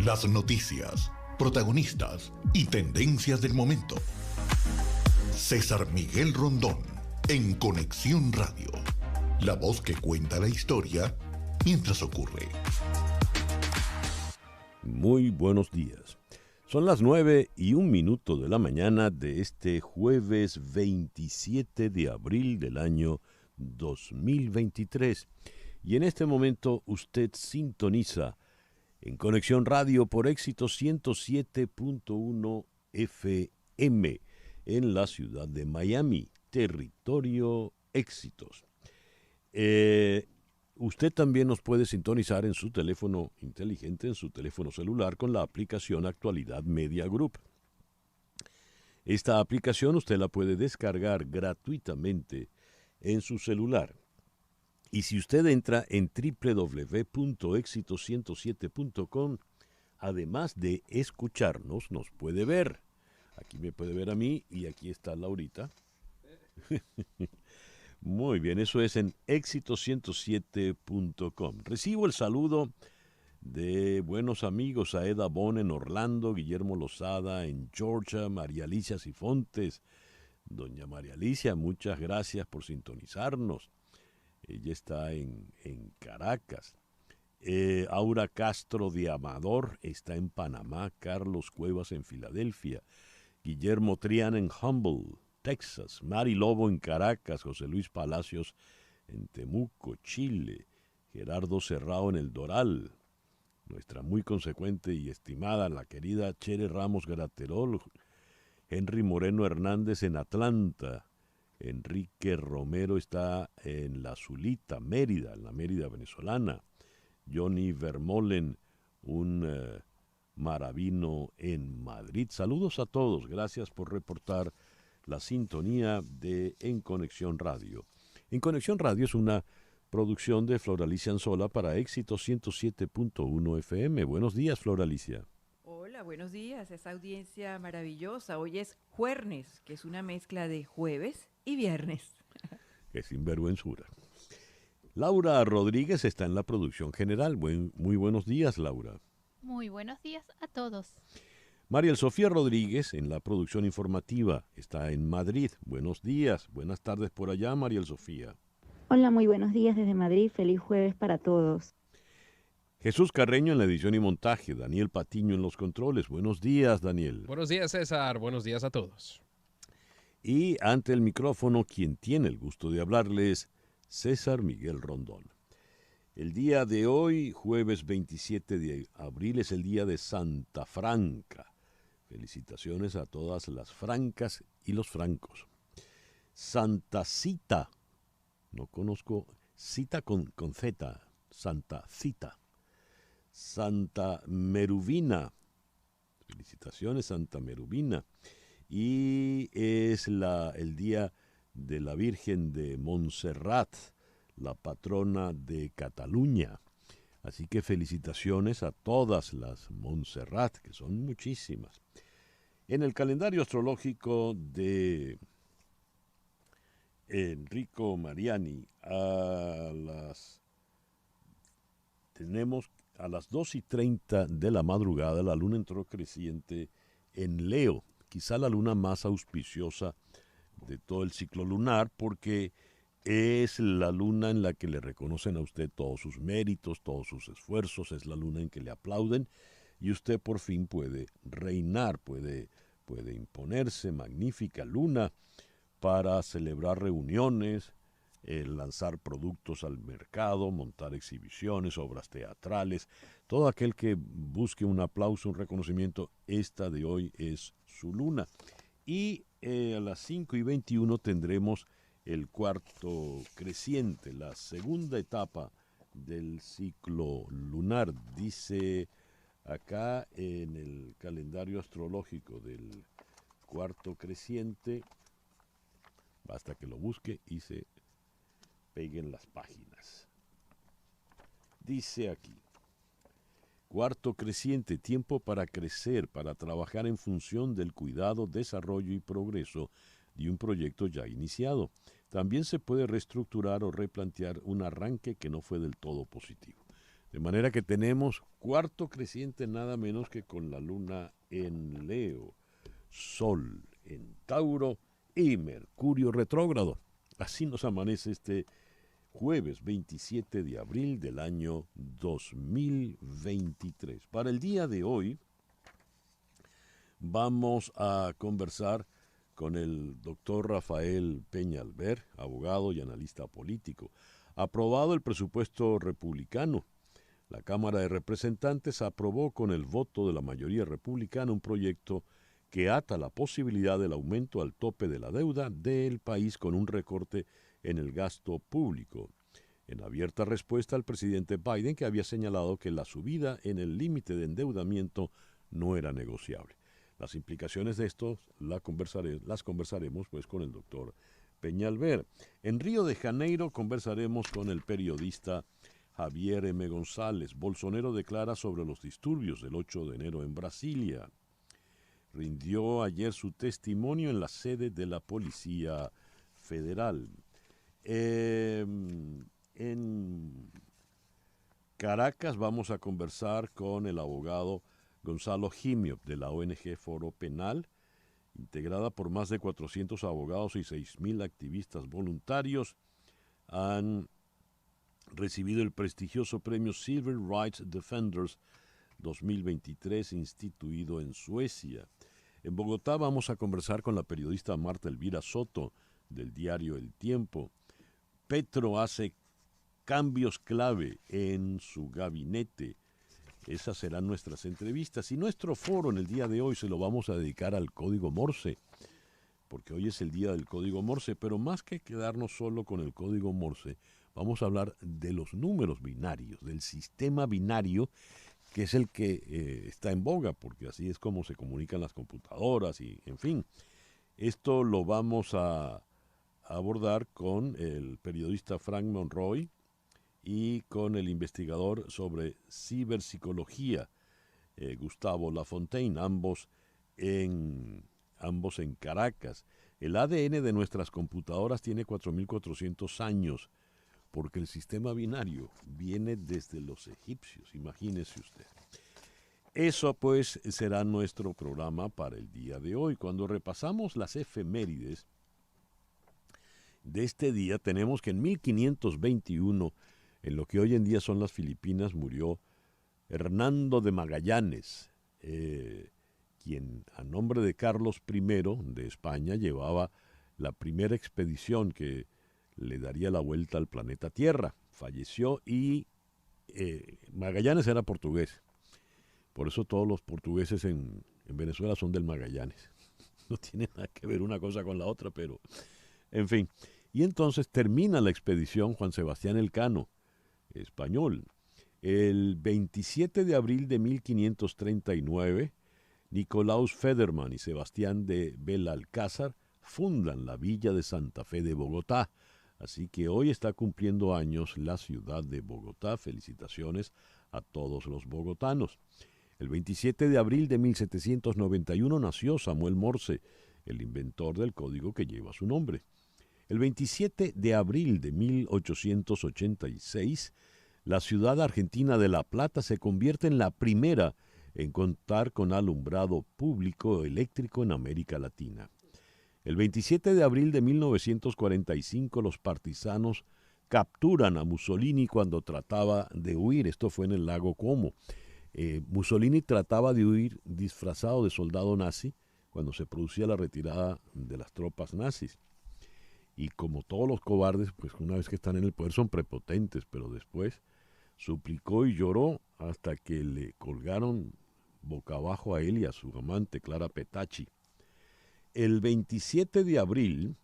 Las noticias, protagonistas y tendencias del momento. César Miguel Rondón, en Conexión Radio. La voz que cuenta la historia mientras ocurre. Muy buenos días. Son las 9:01 de la mañana de este jueves 27 de abril del año 2023. Y en este momento usted sintoniza en Conexión Radio por Éxito 107.1 FM en la ciudad de Miami, territorio Éxitos. Usted también nos puede sintonizar en su teléfono inteligente, en su teléfono celular, con la aplicación Actualidad Media Group. Esta aplicación usted la puede descargar gratuitamente en su celular. Y si usted entra en www.exito107.com, además de escucharnos, nos puede ver. Aquí me puede ver a mí y aquí está Laurita. Muy bien, eso es en exito107.com. Recibo el saludo de buenos amigos: Aeda Bon en Orlando, Guillermo Lozada en Georgia, María Alicia Sifontes. Doña María Alicia, muchas gracias por sintonizarnos. Ella está en Caracas. Aura Castro de Amador está en Panamá, Carlos Cuevas en Filadelfia, Guillermo Triana en Humble, Texas, Mari Lobo en Caracas, José Luis Palacios en Temuco, Chile, Gerardo Serrao en El Doral, nuestra muy consecuente y estimada, la querida Chere Ramos Graterol, Henry Moreno Hernández en Atlanta, Enrique Romero está en La Zulita, Mérida, en la Mérida venezolana, Johnny Vermolen, un maravino en Madrid. Saludos a todos, gracias por reportar la sintonía de En Conexión Radio. En Conexión Radio es una producción de Floralicia Anzola para Éxito 107.1 FM. Buenos días, Floralicia. Hola, buenos días, esa audiencia maravillosa. Hoy es jueves, que es una mezcla de jueves y viernes. Qué sinvergüenzura. Laura Rodríguez está en la producción general. Muy buenos días, Laura. Muy buenos días a todos. Mariel Sofía Rodríguez en la producción informativa está en Madrid. Buenos días, buenas tardes por allá, Mariel Sofía. Hola, muy buenos días desde Madrid. Feliz jueves para todos. Jesús Carreño en la edición y montaje, Daniel Patiño en los controles. Buenos días, Daniel. Buenos días, César. Buenos días a todos. Y ante el micrófono, quien tiene el gusto de hablarles, César Miguel Rondón. El día de hoy, jueves 27 de abril, es el día de Santa Franca. Felicitaciones a todas las francas y los francos. Santa Cita, no conozco, cita con Z, Santa Cita. Santa Merubina, felicitaciones Santa Merubina. Y es el día de la Virgen de Montserrat, la patrona de Cataluña. Así que felicitaciones a todas las Montserrat, que son muchísimas. En el calendario astrológico de Enrico Mariani, tenemos a las 2:30 de la madrugada, la luna entró creciente en Leo, quizá la luna más auspiciosa de todo el ciclo lunar, porque es la luna en la que le reconocen a usted todos sus méritos, todos sus esfuerzos, es la luna en que le aplauden y usted por fin puede reinar, puede imponerse. Magnífica luna para celebrar reuniones, lanzar productos al mercado, montar exhibiciones, obras teatrales. Todo aquel que busque un aplauso, un reconocimiento, esta de hoy es su luna. Y a las 5:21 tendremos el cuarto creciente, la segunda etapa del ciclo lunar. Dice acá en el calendario astrológico del cuarto creciente, basta que lo busque y se peguen las páginas. Dice aquí: cuarto creciente, tiempo para crecer, para trabajar en función del cuidado, desarrollo y progreso de un proyecto ya iniciado. También se puede reestructurar o replantear un arranque que no fue del todo positivo. De manera que tenemos cuarto creciente nada menos que con la luna en Leo, Sol en Tauro y Mercurio retrógrado. Así nos amanece este jueves 27 de abril del año 2023. Para el día de hoy vamos a conversar con el doctor Rafael Peñalver, abogado y analista político. Aprobado el presupuesto republicano. La Cámara de Representantes aprobó con el voto de la mayoría republicana un proyecto que ata la posibilidad del aumento al tope de la deuda del país con un recorte en el gasto público, en abierta respuesta al presidente Biden, que había señalado que la subida en el límite de endeudamiento no era negociable. Las implicaciones de esto las conversaremos pues con el doctor Peñalver. En Río de Janeiro conversaremos con el periodista Javier M. González. Bolsonaro declara sobre los disturbios del 8 de enero en Brasilia. Rindió ayer su testimonio en la sede de la Policía Federal. En Caracas vamos a conversar con el abogado Gonzalo Gimio de la ONG Foro Penal, integrada por más de 400 abogados y 6.000 activistas voluntarios. Han recibido el prestigioso premio Civil Rights Defenders 2023 instituido en Suecia. En Bogotá vamos a conversar con la periodista Marta Elvira Soto del diario El Tiempo. Petro hace cambios clave en su gabinete. Esas serán nuestras entrevistas. Y nuestro foro en el día de hoy se lo vamos a dedicar al código Morse, porque hoy es el día del código Morse, pero más que quedarnos solo con el código Morse, vamos a hablar de los números binarios, del sistema binario, que es el que está en boga, porque así es como se comunican las computadoras y, en fin. Esto lo vamos a abordar con el periodista Frank Monroy y con el investigador sobre ciberpsicología, Gustavo Lafontaine, ambos en Caracas. El ADN de nuestras computadoras tiene 4.400 años, porque el sistema binario viene desde los egipcios, imagínese usted. Eso pues será nuestro programa para el día de hoy. Cuando repasamos las efemérides de este día, tenemos que en 1521, en lo que hoy en día son las Filipinas, murió Hernando de Magallanes, quien a nombre de Carlos I de España llevaba la primera expedición que le daría la vuelta al planeta Tierra. Falleció y Magallanes era portugués. Por eso todos los portugueses en Venezuela son del Magallanes. No tiene nada que ver una cosa con la otra, pero en fin. Y entonces termina la expedición Juan Sebastián Elcano, español. El 27 de abril de 1539, Nicolaus Federman y Sebastián de Belalcázar fundan la villa de Santa Fe de Bogotá. Así que hoy está cumpliendo años la ciudad de Bogotá. Felicitaciones a todos los bogotanos. El 27 de abril de 1791 nació Samuel Morse, el inventor del código que lleva su nombre. El 27 de abril de 1886, la ciudad argentina de La Plata se convierte en la primera en contar con alumbrado público eléctrico en América Latina. El 27 de abril de 1945, los partisanos capturan a Mussolini cuando trataba de huir. Esto fue en el lago Como. Mussolini trataba de huir disfrazado de soldado nazi cuando se producía la retirada de las tropas nazis. Y como todos los cobardes, pues una vez que están en el poder son prepotentes, pero después suplicó y lloró hasta que le colgaron boca abajo a él y a su amante Clara Petacci. El 27 de abril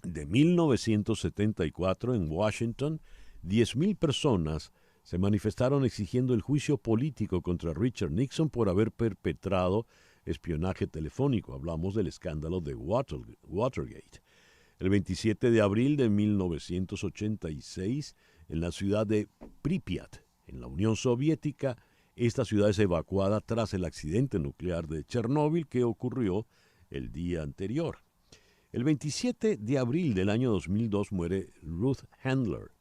de 1974, en Washington, 10.000 personas se manifestaron exigiendo el juicio político contra Richard Nixon por haber perpetrado espionaje telefónico. Hablamos del escándalo de Watergate. El 27 de abril de 1986, en la ciudad de Pripyat, en la Unión Soviética, esta ciudad es evacuada tras el accidente nuclear de Chernóbil que ocurrió el día anterior. El 27 de abril del año 2002 muere Ruth Handler.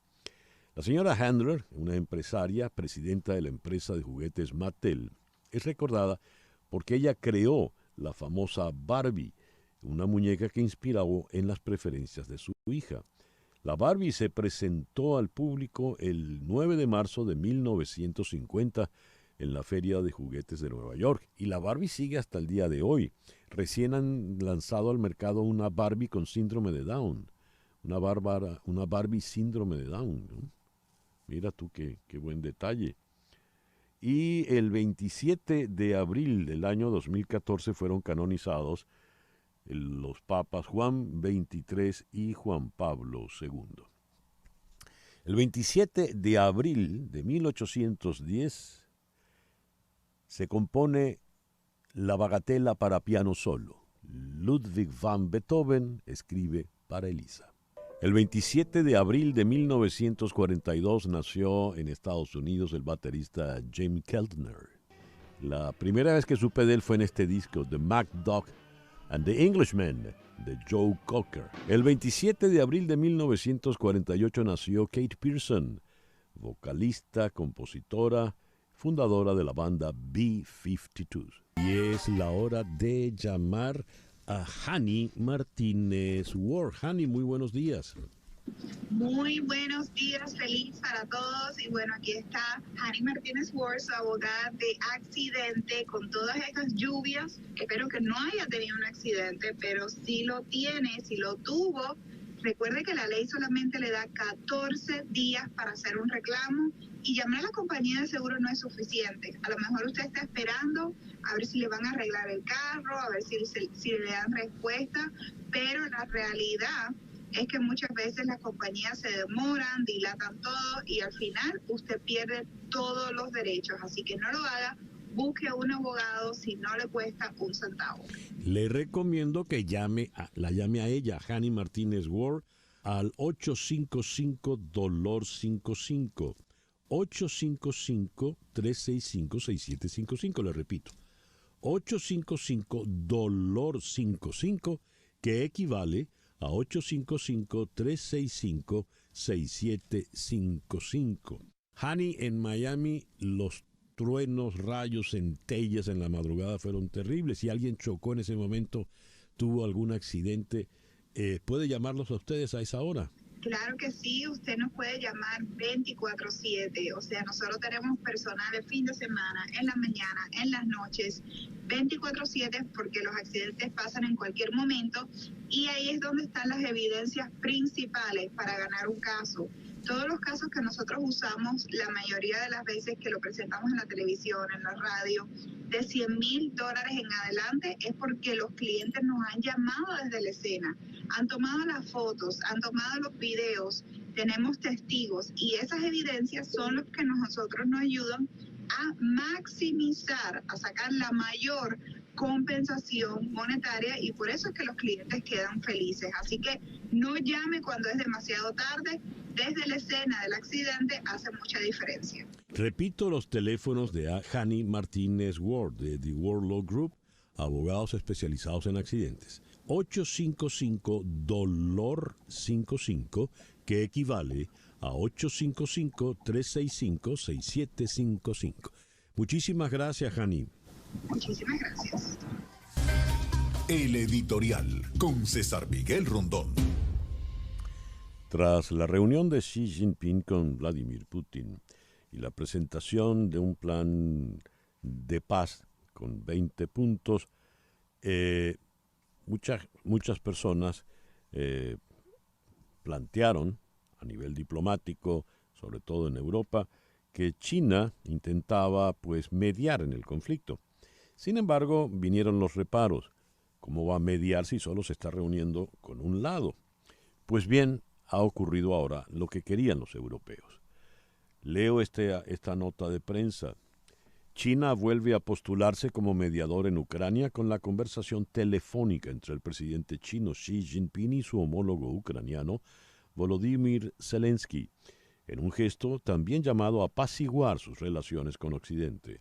La señora Handler, una empresaria, presidenta de la empresa de juguetes Mattel, es recordada porque ella creó la famosa Barbie, una muñeca que inspiró en las preferencias de su hija. La Barbie se presentó al público el 9 de marzo de 1950 en la Feria de Juguetes de Nueva York, y la Barbie sigue hasta el día de hoy. Recién han lanzado al mercado una Barbie con síndrome de Down, una Barbie síndrome de Down, ¿no? Mira tú qué buen detalle. Y el 27 de abril del año 2014 fueron canonizados los papas Juan XXIII y Juan Pablo II. El 27 de abril de 1810 se compone la Bagatela para piano solo. Ludwig van Beethoven escribe para Elisa. El 27 de abril de 1942 nació en Estados Unidos el baterista James Keltner. La primera vez que supe de él fue en este disco, The Mac Dog and the Englishman, de Joe Cocker. El 27 de abril de 1948 nació Kate Pierson, vocalista, compositora, fundadora de la banda B-52. Y es la hora de llamar a Hani Martínez Ward. Hani, muy buenos días. Muy buenos días, feliz para todos. Y bueno, aquí está Hani Martínez Ward, su abogada de accidente con todas estas lluvias. Espero que no haya tenido un accidente, pero si lo tiene, si lo tuvo, recuerde que la ley solamente le da 14 días para hacer un reclamo, y llamar a la compañía de seguro no es suficiente. A lo mejor usted está esperando a ver si le van a arreglar el carro, a ver si le dan respuesta, pero la realidad es que muchas veces las compañías se demoran, dilatan todo y al final usted pierde todos los derechos. Así que no lo haga, busque a un abogado si no le cuesta un centavo. Le recomiendo que la llame a ella, Hani Martínez Ward, al 855-DOLOR55. 855-365-6755, le repito. 855-DOLOR55, que equivale a 855-365-6755. Hani, en Miami, los truenos, rayos, centellas en la madrugada fueron terribles. Si alguien chocó en ese momento, tuvo algún accidente, ¿puede llamarlos a ustedes a esa hora? Claro que sí, usted nos puede llamar 24/7, o sea, nosotros tenemos personal de fin de semana, en la mañana, en las noches, 24/7, porque los accidentes pasan en cualquier momento, y ahí es donde están las evidencias principales para ganar un caso. Todos los casos que nosotros usamos, la mayoría de las veces que lo presentamos en la televisión, en la radio, de $100,000 en adelante, es porque los clientes nos han llamado desde la escena, han tomado las fotos, han tomado los videos, tenemos testigos, y esas evidencias son los que nosotros nos ayudan a maximizar, a sacar la mayor compensación monetaria, y por eso es que los clientes quedan felices. Así que no llame cuando es demasiado tarde. Desde la escena del accidente hace mucha diferencia. Repito los teléfonos de Hani Martínez Ward de The Ward Law Group, abogados especializados en accidentes. 855-DOLOR55, que equivale a 855-365-6755. Muchísimas gracias, Hani. Muchísimas gracias. El editorial con César Miguel Rondón. Tras la reunión de Xi Jinping con Vladimir Putin y la presentación de un plan de paz con 20 puntos, muchas personas plantearon a nivel diplomático, sobre todo en Europa, que China intentaba mediar en el conflicto. Sin embargo, vinieron los reparos. ¿Cómo va a mediar si solo se está reuniendo con un lado? Pues bien, ha ocurrido ahora lo que querían los europeos. Leo esta nota de prensa. China vuelve a postularse como mediador en Ucrania con la conversación telefónica entre el presidente chino Xi Jinping y su homólogo ucraniano Volodymyr Zelensky, en un gesto también llamado a apaciguar sus relaciones con Occidente,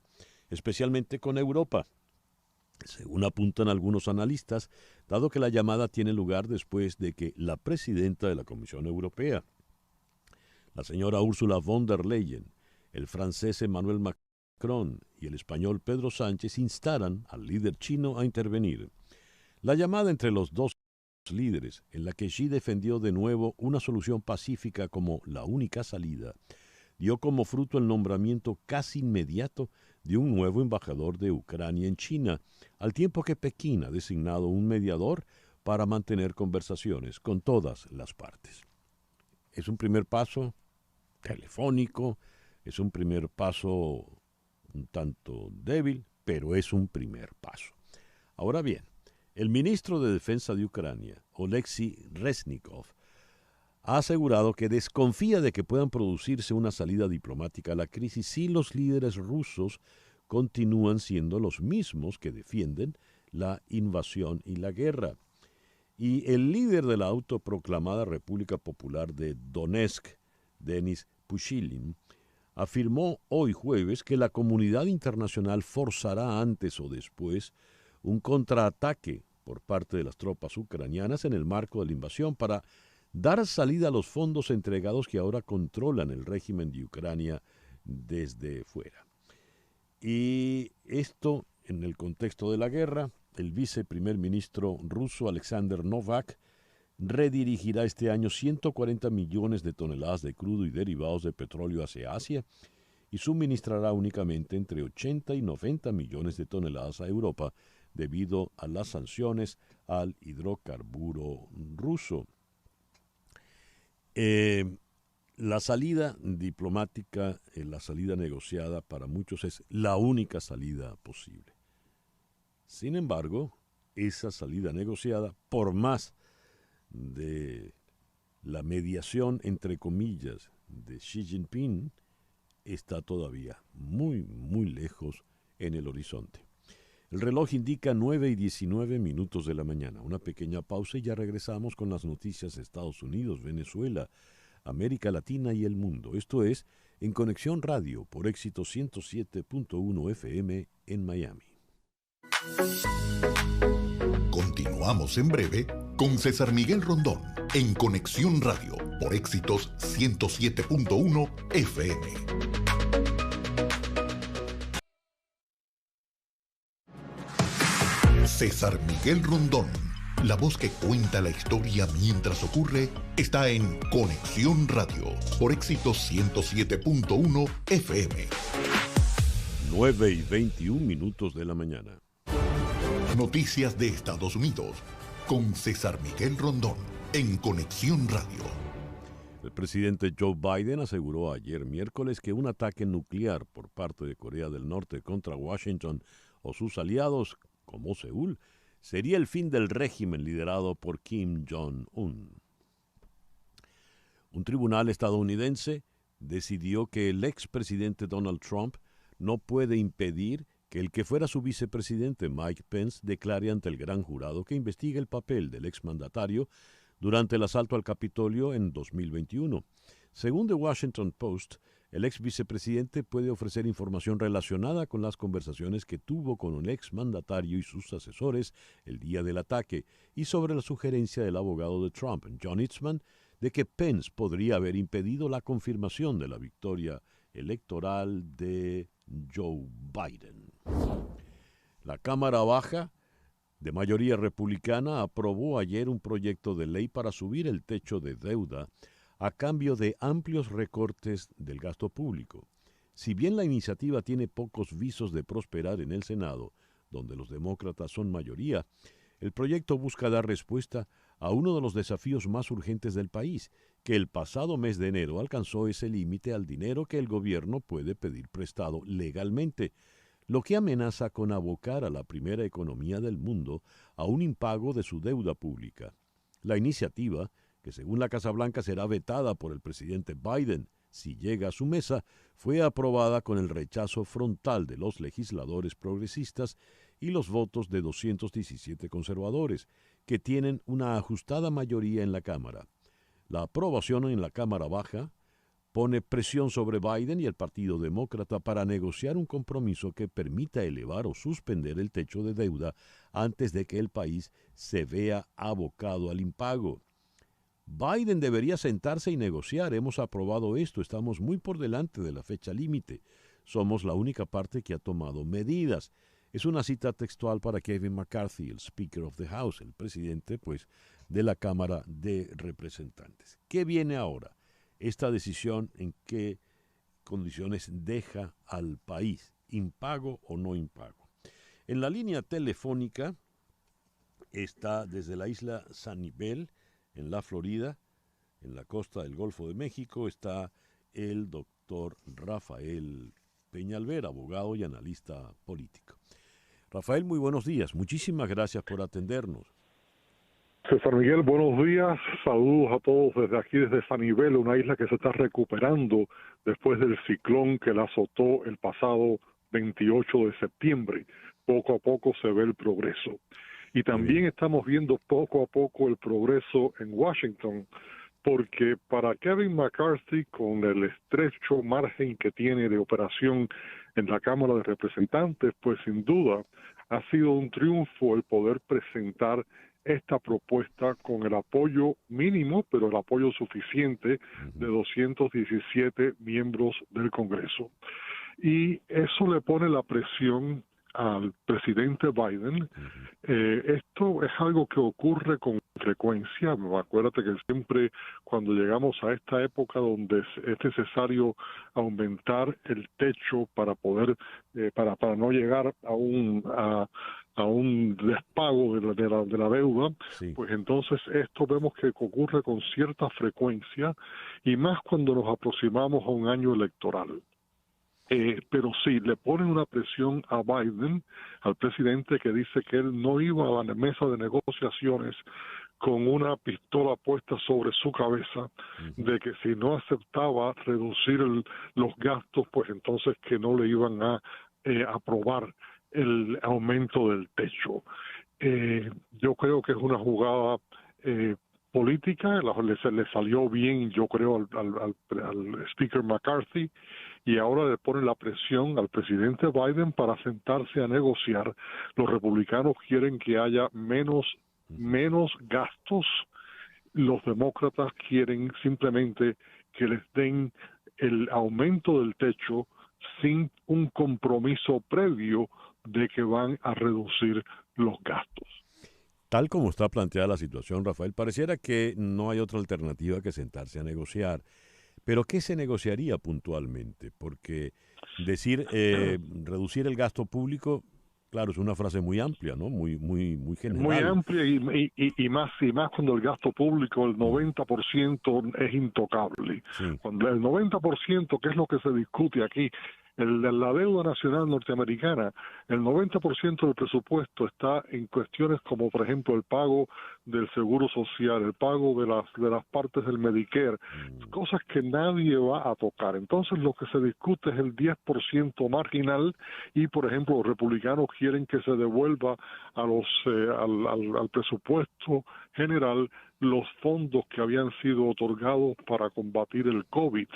especialmente con Europa, según apuntan algunos analistas, dado que la llamada tiene lugar después de que la presidenta de la Comisión Europea, la señora Ursula von der Leyen, el francés Emmanuel Macron y el español Pedro Sánchez instaran al líder chino a intervenir. La llamada entre los dos líderes, en la que Xi defendió de nuevo una solución pacífica como la única salida, dio como fruto el nombramiento casi inmediato de un nuevo embajador de Ucrania en China, al tiempo que Pekín ha designado un mediador para mantener conversaciones con todas las partes. Es un primer paso telefónico, es un primer paso un tanto débil, pero es un primer paso. Ahora bien, el ministro de Defensa de Ucrania, Oleksiy Reznikov, ha asegurado que desconfía de que puedan producirse una salida diplomática a la crisis si los líderes rusos continúan siendo los mismos que defienden la invasión y la guerra. Y el líder de la autoproclamada República Popular de Donetsk, Denis Pushilin, afirmó hoy jueves que la comunidad internacional forzará antes o después un contraataque por parte de las tropas ucranianas en el marco de la invasión para dar salida a los fondos entregados que ahora controlan el régimen de Ucrania desde fuera. Y esto, en el contexto de la guerra, el viceprimer ministro ruso Alexander Novak redirigirá este año 140 millones de toneladas de crudo y derivados de petróleo hacia Asia y suministrará únicamente entre 80 y 90 millones de toneladas a Europa debido a las sanciones al hidrocarburo ruso. La salida diplomática, la salida negociada para muchos es la única salida posible. Sin embargo, esa salida negociada, por más de la mediación, entre comillas, de Xi Jinping, está todavía muy, muy lejos en el horizonte. El reloj indica 9:19 de la mañana. Una pequeña pausa y ya regresamos con las noticias de Estados Unidos, Venezuela, América Latina y el mundo. Esto es En Conexión Radio por Éxito 107.1 FM en Miami. Continuamos en breve con César Miguel Rondón en Conexión Radio por Éxitos 107.1 FM. César Miguel Rondón, la voz que cuenta la historia mientras ocurre, está en Conexión Radio por Éxitos 107.1 FM. 9:21 de la mañana. Noticias de Estados Unidos con César Miguel Rondón en Conexión Radio. El presidente Joe Biden aseguró ayer miércoles que un ataque nuclear por parte de Corea del Norte contra Washington o sus aliados, como Seúl, sería el fin del régimen liderado por Kim Jong-un. Un tribunal estadounidense decidió que el expresidente Donald Trump no puede impedir que el que fuera su vicepresidente Mike Pence declare ante el gran jurado que investiga el papel del exmandatario durante el asalto al Capitolio en 2021. Según The Washington Post, el ex vicepresidente puede ofrecer información relacionada con las conversaciones que tuvo con un exmandatario y sus asesores el día del ataque y sobre la sugerencia del abogado de Trump, John Eastman, de que Pence podría haber impedido la confirmación de la victoria electoral de Joe Biden. La Cámara Baja, de mayoría republicana, aprobó ayer un proyecto de ley para subir el techo de deuda a cambio de amplios recortes del gasto público. Si bien la iniciativa tiene pocos visos de prosperar en el Senado, donde los demócratas son mayoría, el proyecto busca dar respuesta a uno de los desafíos más urgentes del país, que el pasado mes de enero alcanzó ese límite al dinero que el gobierno puede pedir prestado legalmente, lo que amenaza con abocar a la primera economía del mundo a un impago de su deuda pública. La iniciativa, que según la Casa Blanca será vetada por el presidente Biden si llega a su mesa, fue aprobada con el rechazo frontal de los legisladores progresistas y los votos de 217 conservadores, que tienen una ajustada mayoría en la Cámara. La aprobación en la Cámara Baja pone presión sobre Biden y el Partido Demócrata para negociar un compromiso que permita elevar o suspender el techo de deuda antes de que el país se vea abocado al impago. Biden debería sentarse y negociar. Hemos aprobado esto. Estamos muy por delante de la fecha límite. Somos la única parte que ha tomado medidas. Es una cita textual para Kevin McCarthy, el Speaker of the House, el presidente, pues, de la Cámara de Representantes. ¿Qué viene ahora? Esta decisión, ¿en qué condiciones deja al país? ¿Impago o no impago? En la línea telefónica está desde la isla Sanibel, en la Florida, en la costa del Golfo de México, está el doctor Rafael Peñalver, abogado y analista político. Rafael, muy buenos días. Muchísimas gracias por atendernos. César Miguel, buenos días. Saludos a todos desde aquí, desde Sanibel, una isla que se está recuperando después del ciclón que la azotó el pasado 28 de septiembre. Poco a poco se ve el progreso. Y también estamos viendo poco a poco el progreso en Washington, porque para Kevin McCarthy, con el estrecho margen que tiene de operación en la Cámara de Representantes, pues sin duda ha sido un triunfo el poder presentar esta propuesta con el apoyo mínimo, pero el apoyo suficiente de 217 miembros del Congreso. Y eso le pone la presión al presidente Biden. Esto es algo que ocurre con frecuencia. Acuérdate que siempre cuando llegamos a esta época donde es necesario aumentar el techo para poder para no llegar a un despago de la deuda, sí. Pues entonces esto vemos que ocurre con cierta frecuencia y más cuando nos aproximamos a un año electoral. Pero sí, le ponen una presión a Biden, al presidente, que dice que él no iba a la mesa de negociaciones con una pistola puesta sobre su cabeza, de que si no aceptaba reducir los gastos, pues entonces que no le iban a aprobar el aumento del techo. Yo creo que es una jugada política, le salió bien, yo creo, al Speaker McCarthy, y ahora le ponen la presión al presidente Biden para sentarse a negociar. Los republicanos quieren que haya menos gastos, los demócratas quieren simplemente que les den el aumento del techo sin un compromiso previo de que van a reducir los gastos. Tal como está planteada la situación, Rafael, pareciera que no hay otra alternativa que sentarse a negociar. Pero ¿qué se negociaría puntualmente? Porque decir reducir el gasto público, claro, es una frase muy amplia, ¿no? Muy general. Muy amplia y más cuando el gasto público, el 90% es intocable. Sí. Cuando el 90%, que es lo que se discute aquí, la deuda nacional norteamericana, el 90% del presupuesto está en cuestiones como, por ejemplo, el pago del seguro social, el pago de las partes del Medicare, cosas que nadie va a tocar. Entonces, lo que se discute es el 10% marginal y, por ejemplo, los republicanos quieren que se devuelva al presupuesto general los fondos que habían sido otorgados para combatir el COVID.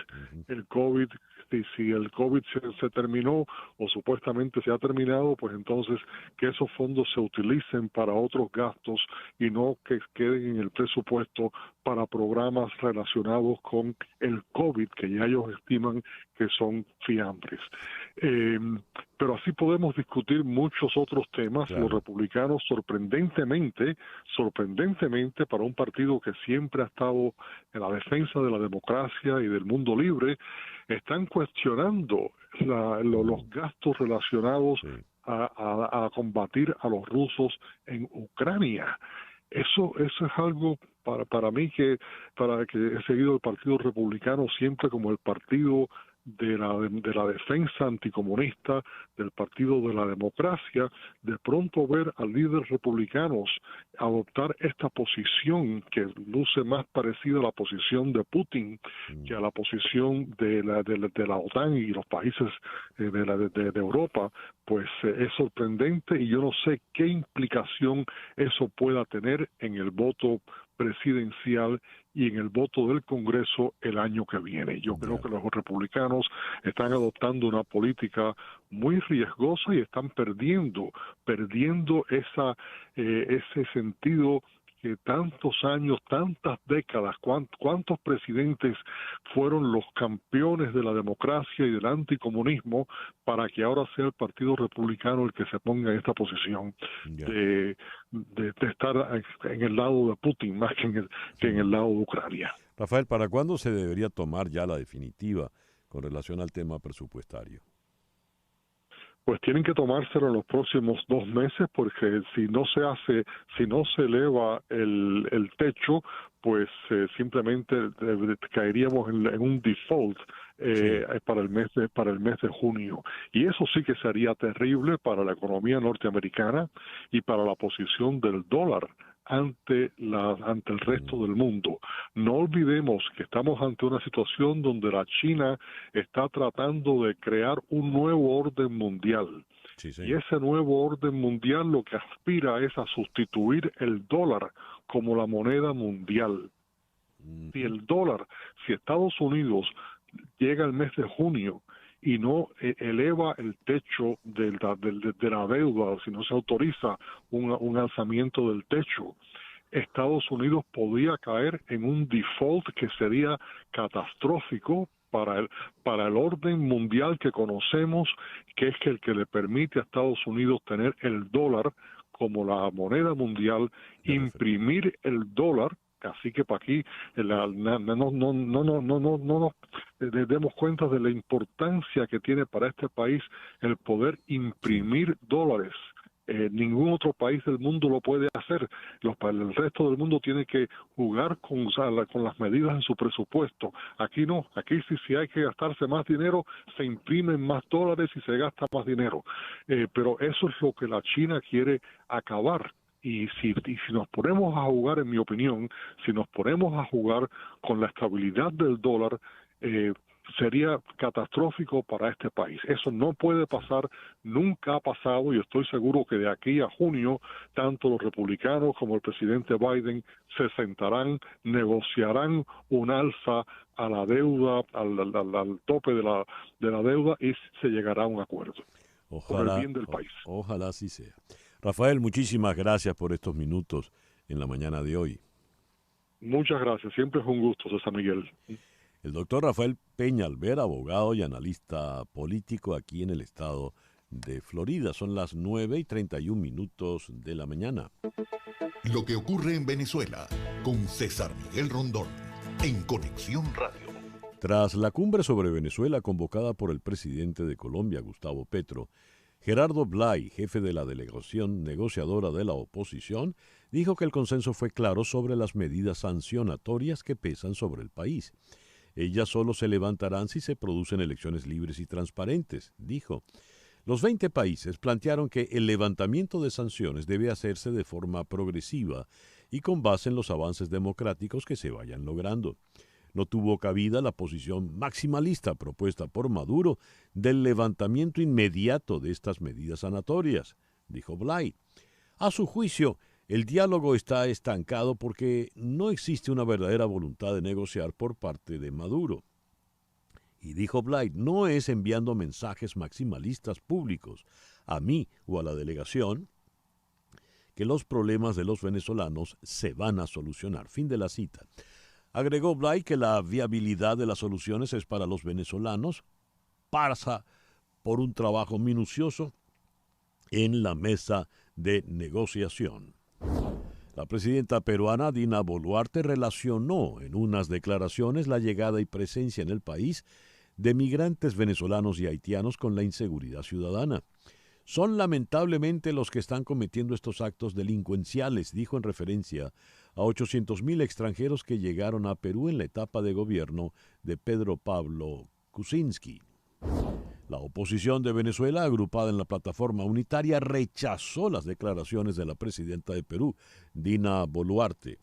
El COVID, si el COVID se terminó o supuestamente se ha terminado, pues entonces que esos fondos se utilicen para otros gastos y no que queden en el presupuesto para programas relacionados con el COVID, que ya ellos estiman que son fiambres. Pero así podemos discutir muchos otros temas. Claro. Los republicanos, sorprendentemente, para un partido que siempre ha estado en la defensa de la democracia y del mundo libre, están cuestionando los gastos relacionados a combatir a los rusos en Ucrania. Eso es algo para mí que he seguido el Partido Republicano siempre como el partido de la defensa anticomunista, del Partido de la Democracia. De pronto ver a líderes republicanos adoptar esta posición que luce más parecida a la posición de Putin que a la posición de la OTAN y los países de Europa, pues es sorprendente y yo no sé qué implicación eso pueda tener en el voto presidencial y en el voto del Congreso el año que viene. Yo creo que los republicanos están adoptando una política muy riesgosa y están perdiendo ese sentido que tantos años, tantas décadas, cuántos presidentes fueron los campeones de la democracia y del anticomunismo para que ahora sea el Partido Republicano el que se ponga en esta posición de estar en el lado de Putin más que en el lado de Ucrania. Rafael, ¿para cuándo se debería tomar ya la definitiva con relación al tema presupuestario? Pues tienen que tomárselo en los próximos 2 meses, porque si no se eleva el techo, pues simplemente caeríamos en un default para el mes de junio, y eso sí que sería terrible para la economía norteamericana y para la posición del dólar ante el resto del mundo. No olvidemos que estamos ante una situación donde la China está tratando de crear un nuevo orden mundial. Sí, y ese nuevo orden mundial lo que aspira es a sustituir el dólar como la moneda mundial. Si Estados Unidos llega al mes de junio y no eleva el techo de la deuda, si no se autoriza un alzamiento del techo, Estados Unidos podría caer en un default que sería catastrófico para el orden mundial que conocemos, que es el que le permite a Estados Unidos tener el dólar como la moneda mundial, imprimir el dólar. Así que para aquí no nos demos cuenta de la importancia que tiene para este país el poder imprimir dólares. Ningún otro país del mundo lo puede hacer. El resto del mundo tiene que jugar con las medidas en su presupuesto. Aquí no. Aquí si hay que gastarse más dinero, se imprimen más dólares y se gasta más dinero. Pero eso es lo que la China quiere acabar. Y si nos ponemos a jugar, en mi opinión, si nos ponemos a jugar con la estabilidad del dólar, sería catastrófico para este país. Eso no puede pasar, nunca ha pasado, y estoy seguro que de aquí a junio, tanto los republicanos como el presidente Biden se sentarán, negociarán un alza a la deuda, al tope de la deuda, y se llegará a un acuerdo. Por el bien del país. Ojalá así sea. Rafael, muchísimas gracias por estos minutos en la mañana de hoy. Muchas gracias, siempre es un gusto, César Miguel. El doctor Rafael Peña Alver, abogado y analista político aquí en el estado de Florida. Son las 9:31 de la mañana. Lo que ocurre en Venezuela con César Miguel Rondón en Conexión Radio. Tras la cumbre sobre Venezuela convocada por el presidente de Colombia, Gustavo Petro, Gerardo Blay, jefe de la delegación negociadora de la oposición, dijo que el consenso fue claro sobre las medidas sancionatorias que pesan sobre el país. Ellas solo se levantarán si se producen elecciones libres y transparentes, dijo. Los 20 países plantearon que el levantamiento de sanciones debe hacerse de forma progresiva y con base en los avances democráticos que se vayan logrando. No tuvo cabida la posición maximalista propuesta por Maduro del levantamiento inmediato de estas medidas sanatorias, dijo Blay. A su juicio, el diálogo está estancado porque no existe una verdadera voluntad de negociar por parte de Maduro. Y dijo Blay, no es enviando mensajes maximalistas públicos a mí o a la delegación que los problemas de los venezolanos se van a solucionar. Fin de la cita. Agregó Blay que la viabilidad de las soluciones es para los venezolanos, pasa por un trabajo minucioso en la mesa de negociación. La presidenta peruana Dina Boluarte relacionó en unas declaraciones la llegada y presencia en el país de migrantes venezolanos y haitianos con la inseguridad ciudadana. Son lamentablemente los que están cometiendo estos actos delincuenciales, dijo en referencia a 800,000 extranjeros que llegaron a Perú en la etapa de gobierno de Pedro Pablo Kuczynski. La oposición de Venezuela, agrupada en la plataforma unitaria, rechazó las declaraciones de la presidenta de Perú, Dina Boluarte.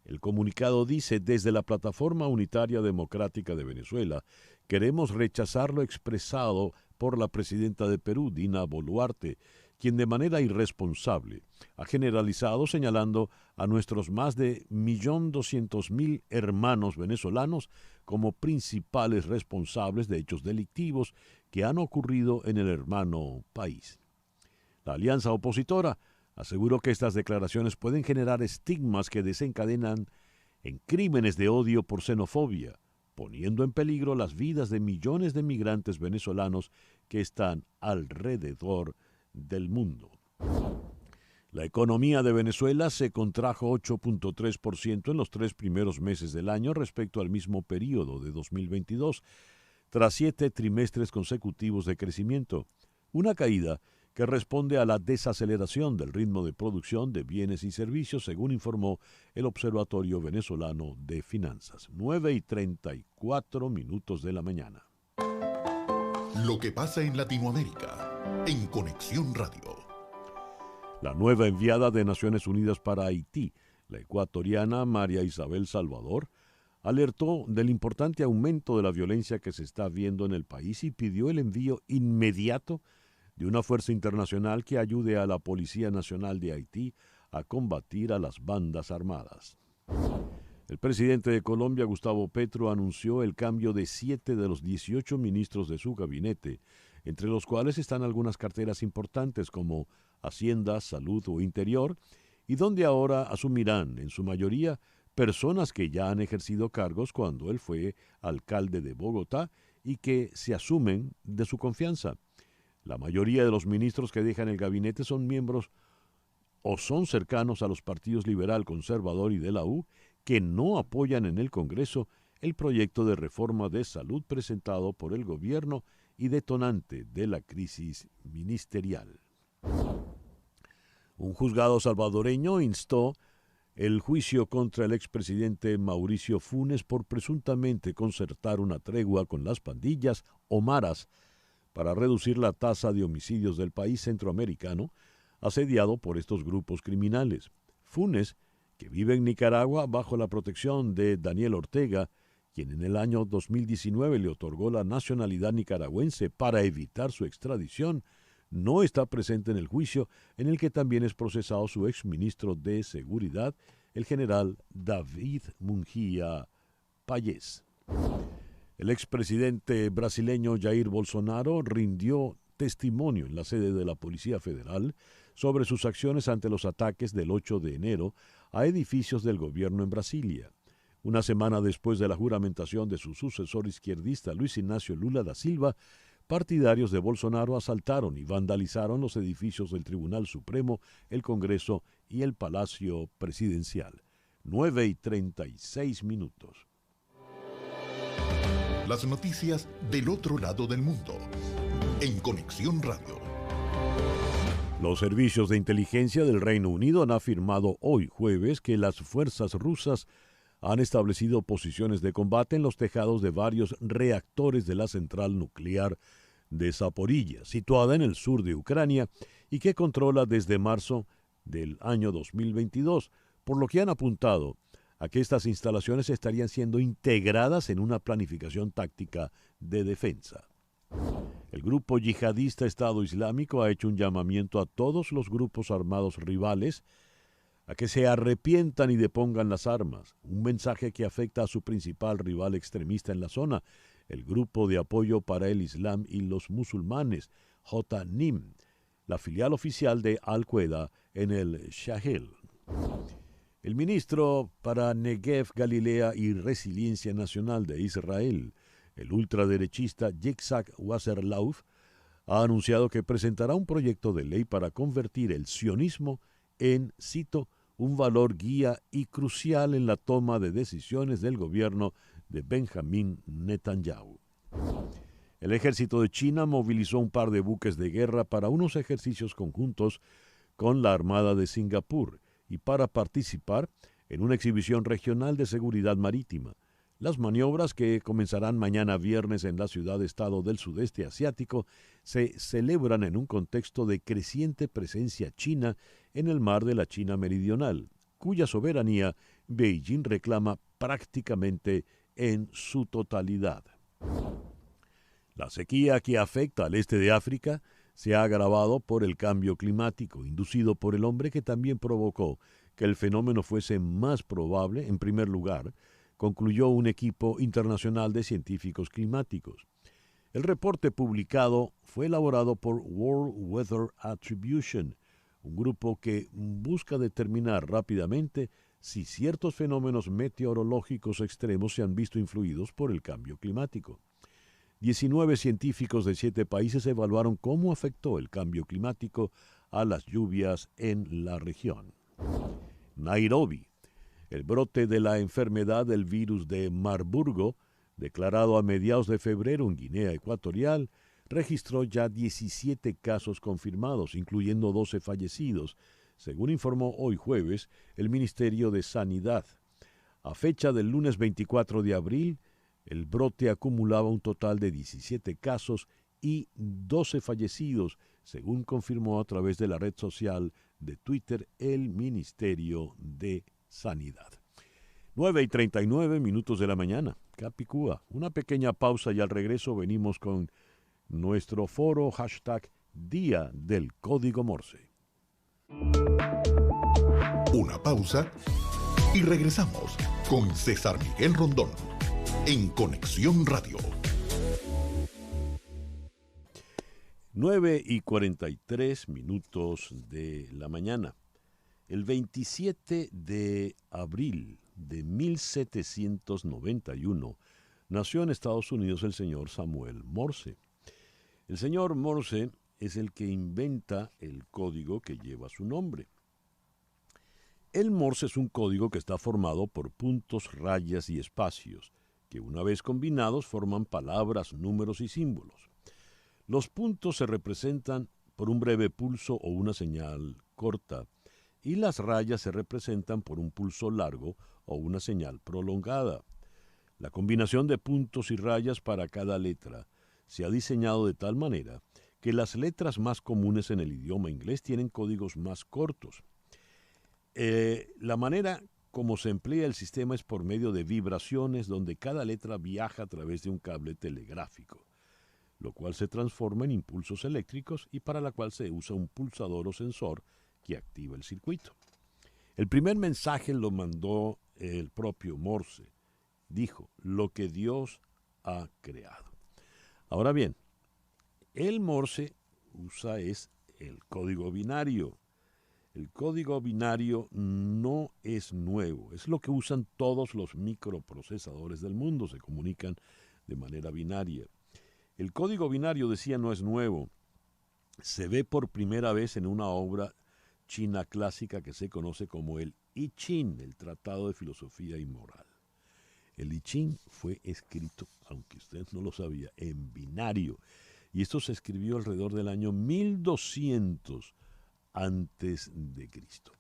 El comunicado dice, desde la plataforma unitaria democrática de Venezuela, queremos rechazar lo expresado por la presidenta de Perú, Dina Boluarte, quien de manera irresponsable ha generalizado señalando a nuestros más de 1.200.000 hermanos venezolanos como principales responsables de hechos delictivos que han ocurrido en el hermano país. La alianza opositora aseguró que estas declaraciones pueden generar estigmas que desencadenan en crímenes de odio por xenofobia, poniendo en peligro las vidas de millones de migrantes venezolanos que están alrededor del mundo. La economía de Venezuela se contrajo 8.3% en los 3 primeros meses del año respecto al mismo periodo de 2022, tras 7 trimestres consecutivos de crecimiento, una caída que responde a la desaceleración del ritmo de producción de bienes y servicios, según informó el Observatorio Venezolano de Finanzas. 9:34 de la mañana. Lo que pasa en Latinoamérica, en Conexión Radio. La nueva enviada de Naciones Unidas para Haití, la ecuatoriana María Isabel Salvador, alertó del importante aumento de la violencia que se está viendo en el país y pidió el envío inmediato de una fuerza internacional que ayude a la Policía Nacional de Haití a combatir a las bandas armadas. El presidente de Colombia, Gustavo Petro, anunció el cambio de 7 de los 18 ministros de su gabinete, entre los cuales están algunas carteras importantes como Hacienda, Salud o Interior, y donde ahora asumirán, en su mayoría, personas que ya han ejercido cargos cuando él fue alcalde de Bogotá y que se asumen de su confianza. La mayoría de los ministros que dejan el gabinete son miembros o son cercanos a los partidos liberal, conservador y de la U, que no apoyan en el Congreso el proyecto de reforma de salud presentado por el gobierno y detonante de la crisis ministerial. Un juzgado salvadoreño instó el juicio contra el expresidente Mauricio Funes por presuntamente concertar una tregua con las pandillas o maras para reducir la tasa de homicidios del país centroamericano asediado por estos grupos criminales. Funes, que vive en Nicaragua bajo la protección de Daniel Ortega, quien en el año 2019 le otorgó la nacionalidad nicaragüense para evitar su extradición, no está presente en el juicio en el que también es procesado su exministro de Seguridad, el general David Mungía Payés. El expresidente brasileño Jair Bolsonaro rindió testimonio en la sede de la Policía Federal sobre sus acciones ante los ataques del 8 de enero a edificios del gobierno en Brasilia. Una semana después de la juramentación de su sucesor izquierdista Luis Ignacio Lula da Silva, partidarios de Bolsonaro asaltaron y vandalizaron los edificios del Tribunal Supremo, el Congreso y el Palacio Presidencial. 9:36. Las noticias del otro lado del mundo. En Conexión Radio. Los servicios de inteligencia del Reino Unido han afirmado hoy jueves que las fuerzas rusas han establecido posiciones de combate en los tejados de varios reactores de la central nuclear de Zaporilla, situada en el sur de Ucrania y que controla desde marzo del año 2022, por lo que han apuntado a que estas instalaciones estarían siendo integradas en una planificación táctica de defensa. El grupo yihadista Estado Islámico ha hecho un llamamiento a todos los grupos armados rivales a que se arrepientan y depongan las armas, un mensaje que afecta a su principal rival extremista en la zona, el Grupo de Apoyo para el Islam y los Musulmanes, JNIM, la filial oficial de Al-Qaeda en el Sahel. El ministro para Negev, Galilea y Resiliencia Nacional de Israel, el ultraderechista Yitzhak Wasserlauf, ha anunciado que presentará un proyecto de ley para convertir el sionismo en, cito, un valor guía y crucial en la toma de decisiones del gobierno de Benjamín Netanyahu. El ejército de China movilizó un par de buques de guerra para unos ejercicios conjuntos con la Armada de Singapur y para participar en una exhibición regional de seguridad marítima. Las maniobras, que comenzarán mañana viernes en la ciudad-estado del sudeste asiático, se celebran en un contexto de creciente presencia china en el mar de la China Meridional, cuya soberanía Beijing reclama prácticamente en su totalidad. La sequía que afecta al este de África se ha agravado por el cambio climático inducido por el hombre, que también provocó que el fenómeno fuese más probable. En primer lugar, concluyó un equipo internacional de científicos climáticos. El reporte publicado fue elaborado por World Weather Attribution, un grupo que busca determinar rápidamente si ciertos fenómenos meteorológicos extremos se han visto influidos por el cambio climático. 19 científicos de 7 países evaluaron cómo afectó el cambio climático a las lluvias en la región. Nairobi. El brote de la enfermedad del virus de Marburgo, declarado a mediados de febrero en Guinea Ecuatorial, registró ya 17 casos confirmados, incluyendo 12 fallecidos, según informó hoy jueves el Ministerio de Sanidad. A fecha del lunes 24 de abril, el brote acumulaba un total de 17 casos y 12 fallecidos, según confirmó a través de la red social de Twitter el Ministerio de Sanidad. 9:39 de la mañana, Capicúa. Una pequeña pausa y al regreso venimos con nuestro foro #Día del Código Morse. Una pausa y regresamos con César Miguel Rondón en Conexión Radio. 9:43 de la mañana. El 27 de abril de 1791 nació en Estados Unidos el señor Samuel Morse. El señor Morse es el que inventa el código que lleva su nombre. El Morse es un código que está formado por puntos, rayas y espacios, que una vez combinados forman palabras, números y símbolos. Los puntos se representan por un breve pulso o una señal corta, y las rayas se representan por un pulso largo o una señal prolongada. La combinación de puntos y rayas para cada letra se ha diseñado de tal manera que las letras más comunes en el idioma inglés tienen códigos más cortos. La manera como se emplea el sistema es por medio de vibraciones donde cada letra viaja a través de un cable telegráfico, lo cual se transforma en impulsos eléctricos y para la cual se usa un pulsador o sensor que activa el circuito. El primer mensaje lo mandó el propio Morse. Dijo, lo que Dios ha creado. Ahora bien, el Morse usa es el código binario. El código binario no es nuevo, es lo que usan todos los microprocesadores del mundo, se comunican de manera binaria. El código binario, decía, no es nuevo. Se ve por primera vez en una obra china clásica que se conoce como el I Ching, el Tratado de Filosofía y Moral. El I Ching fue escrito, aunque usted no lo sabía, en binario. Y esto se escribió alrededor del año 1200 antes de Cristo.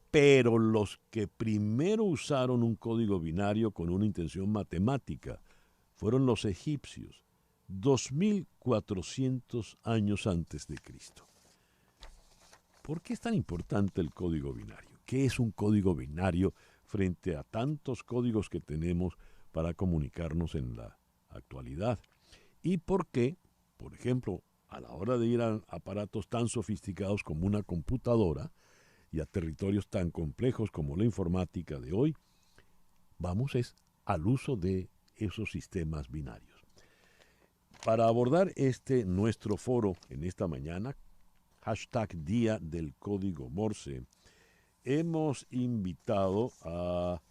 Pero los que primero usaron un código binario con una intención matemática fueron los egipcios, 2400 años antes de Cristo. ¿Por qué es tan importante el código binario? ¿Qué es un código binario frente a tantos códigos que tenemos para comunicarnos en la actualidad? ¿Y por qué, por ejemplo, a la hora de ir a aparatos tan sofisticados como una computadora y a territorios tan complejos como la informática de hoy, vamos al uso de esos sistemas binarios? Para abordar nuestro foro en esta mañana, #Día del Código Morse, hemos invitado a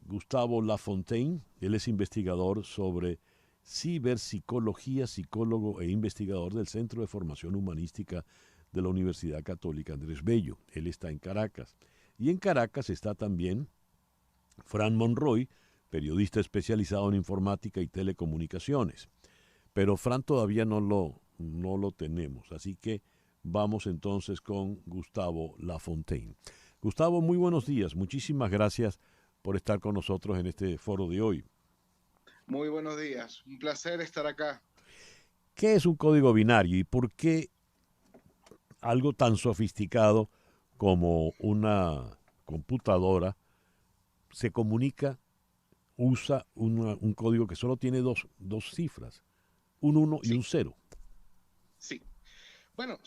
Gustavo Lafontaine. Él es investigador sobre ciberpsicología, psicólogo e investigador del Centro de Formación Humanística de la Universidad Católica Andrés Bello. Él está en Caracas. Y en Caracas está también Fran Monroy, periodista especializado en informática y telecomunicaciones. Pero Fran todavía no lo tenemos, así que vamos entonces con Gustavo Lafontaine. Gustavo, muy buenos días. Muchísimas gracias por estar con nosotros en este foro de hoy. Muy buenos días. Un placer estar acá. ¿Qué es un código binario y por qué algo tan sofisticado como una computadora se comunica, usa un código que solo tiene dos cifras, un 1 y un 0? Sí. Bueno,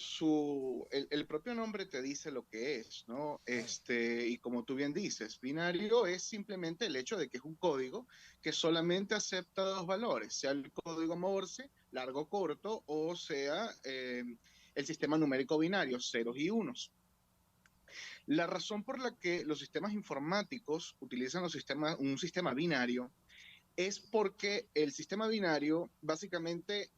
el propio nombre te dice lo que es, ¿no? Y como tú bien dices, binario es simplemente el hecho de que es un código que solamente acepta dos valores, sea el código Morse, largo o corto, o sea el sistema numérico binario, ceros y unos. La razón por la que los sistemas informáticos utilizan un sistema binario es porque el sistema binario básicamente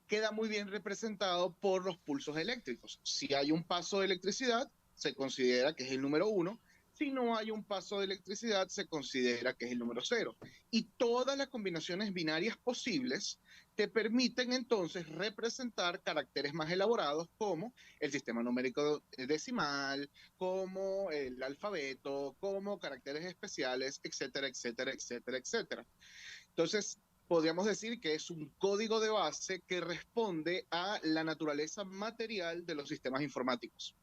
queda muy bien representado por los pulsos eléctricos. Si hay un paso de electricidad, se considera que es el número 1. Si no hay un paso de electricidad, se considera que es el número 0. Y todas las combinaciones binarias posibles te permiten entonces representar caracteres más elaborados como el sistema numérico decimal, como el alfabeto, como caracteres especiales, etcétera, etcétera, etcétera, etcétera. Entonces, podríamos decir que es un código de base que responde a la naturaleza material de los sistemas informáticos.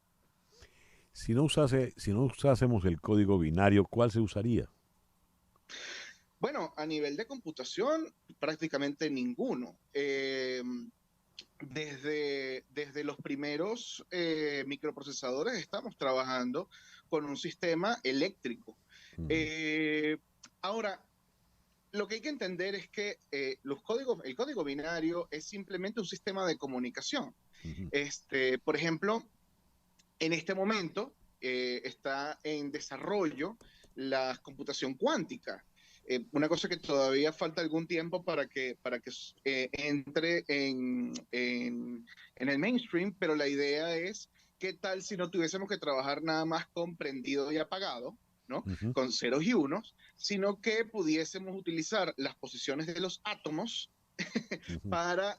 Si no usásemos el código binario, ¿cuál se usaría? Bueno, a nivel de computación, prácticamente ninguno. Desde los primeros microprocesadores estamos trabajando con un sistema eléctrico. Ahora, lo que hay que entender es que el código binario es simplemente un sistema de comunicación. Por ejemplo, en este momento está en desarrollo la computación cuántica. Una cosa que todavía falta algún tiempo para que entre en el mainstream, pero la idea es, ¿qué tal si no tuviésemos que trabajar nada más con prendido y apagado, ¿no? Con ceros y unos, sino que pudiésemos utilizar las posiciones de los átomos para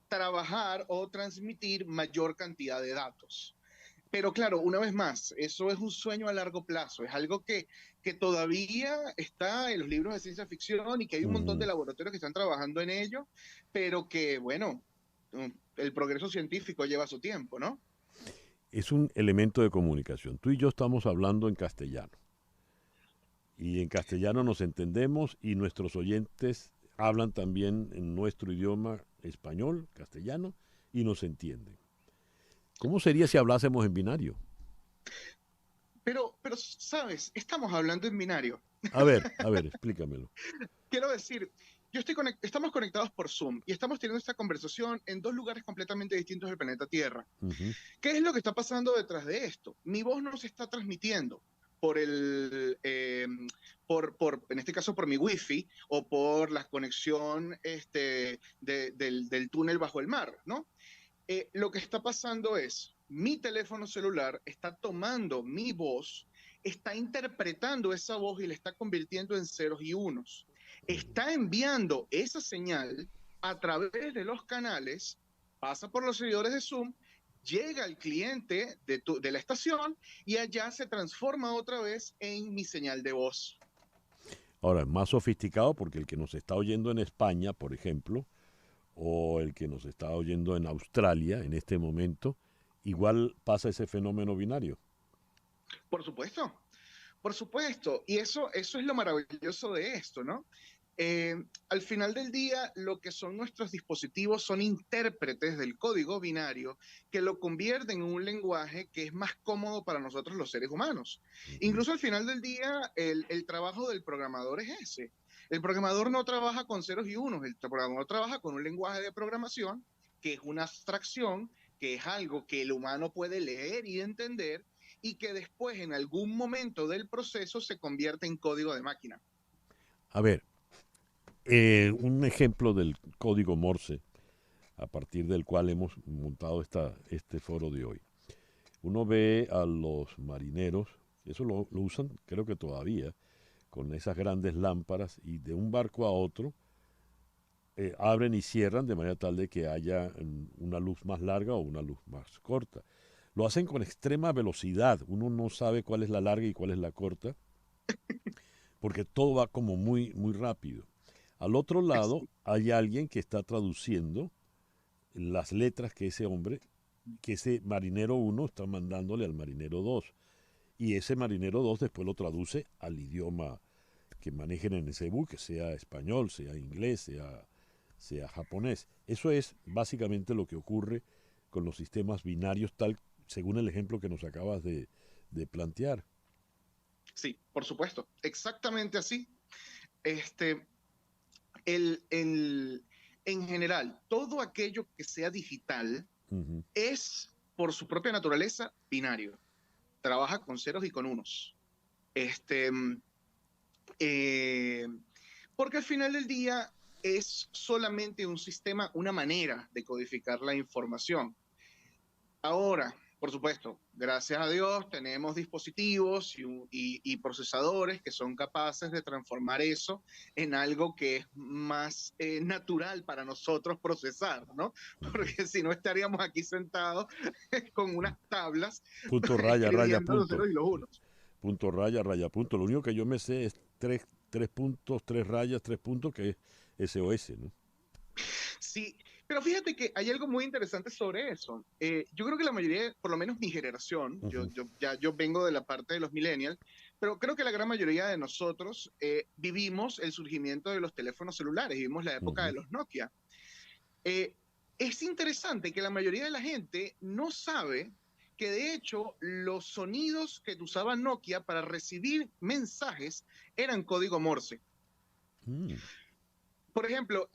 trabajar o transmitir mayor cantidad de datos. Pero claro, una vez más, eso es un sueño a largo plazo, es algo que todavía está en los libros de ciencia ficción y que hay un montón de laboratorios que están trabajando en ello, pero que, bueno, el progreso científico lleva su tiempo, ¿no? Es un elemento de comunicación. Tú y yo estamos hablando en castellano. Y en castellano nos entendemos y nuestros oyentes hablan también en nuestro idioma español, castellano, y nos entienden. ¿Cómo sería si hablásemos en binario? Pero, ¿sabes? Estamos hablando en binario. A ver, explícamelo. Quiero decir, estamos conectados por Zoom y estamos teniendo esta conversación en dos lugares completamente distintos del planeta Tierra. ¿Qué es lo que está pasando detrás de esto? Mi voz no se está transmitiendo por en este caso por mi wifi o por la conexión del túnel bajo el mar, ¿no? Lo que está pasando es, mi teléfono celular está tomando mi voz, está interpretando esa voz y la está convirtiendo en ceros y unos. Está enviando esa señal a través de los canales, pasa por los servidores de Zoom, llega al cliente de la estación y allá se transforma otra vez en mi señal de voz. Ahora, es más sofisticado porque el que nos está oyendo en España, por ejemplo, o el que nos está oyendo en Australia en este momento, igual pasa ese fenómeno binario. Por supuesto. Y eso es lo maravilloso de esto, ¿no? Al final del día, lo que son nuestros dispositivos son intérpretes del código binario que lo convierten en un lenguaje que es más cómodo para nosotros los seres humanos. Incluso al final del día, el trabajo del programador es ese. El programador no trabaja con ceros y unos, el programador trabaja con un lenguaje de programación que es una abstracción, que es algo que el humano puede leer y entender y que después en algún momento del proceso se convierte en código de máquina. A ver, un ejemplo del código Morse, a partir del cual hemos montado este foro de hoy. Uno ve a los marineros, eso lo usan creo que todavía, con esas grandes lámparas y de un barco a otro abren y cierran de manera tal de que haya una luz más larga o una luz más corta. Lo hacen con extrema velocidad, uno no sabe cuál es la larga y cuál es la corta, porque todo va como muy, muy rápido. Al otro lado hay alguien que está traduciendo las letras que ese marinero 1 está mandándole al marinero 2. Y ese marinero 2 después lo traduce al idioma que manejen en ese buque, sea español, sea inglés, sea japonés. Eso es básicamente lo que ocurre con los sistemas binarios, según el ejemplo que nos acabas de plantear. Sí, por supuesto, exactamente así. en general, todo aquello que sea digital es, por su propia naturaleza, binario. Trabaja con ceros y con unos. Porque al final del día es solamente un sistema, una manera de codificar la información. Ahora, por supuesto, gracias a Dios tenemos dispositivos y procesadores que son capaces de transformar eso en algo que es más natural para nosotros procesar, ¿no? Porque si no estaríamos aquí sentados con unas tablas punto, raya, raya, los punto. ceros y los unos. Punto, raya, raya, punto. Lo único que yo me sé es tres puntos, 3 rayas, 3 puntos, que es SOS, ¿no? Sí, pero fíjate que hay algo muy interesante sobre eso. Yo creo que la mayoría, por lo menos mi generación, yo vengo de la parte de los millennials, pero creo que la gran mayoría de nosotros vivimos el surgimiento de los teléfonos celulares, vivimos la época de los Nokia. Es interesante que la mayoría de la gente no sabe que de hecho los sonidos que usaba Nokia para recibir mensajes eran código Morse. Por ejemplo,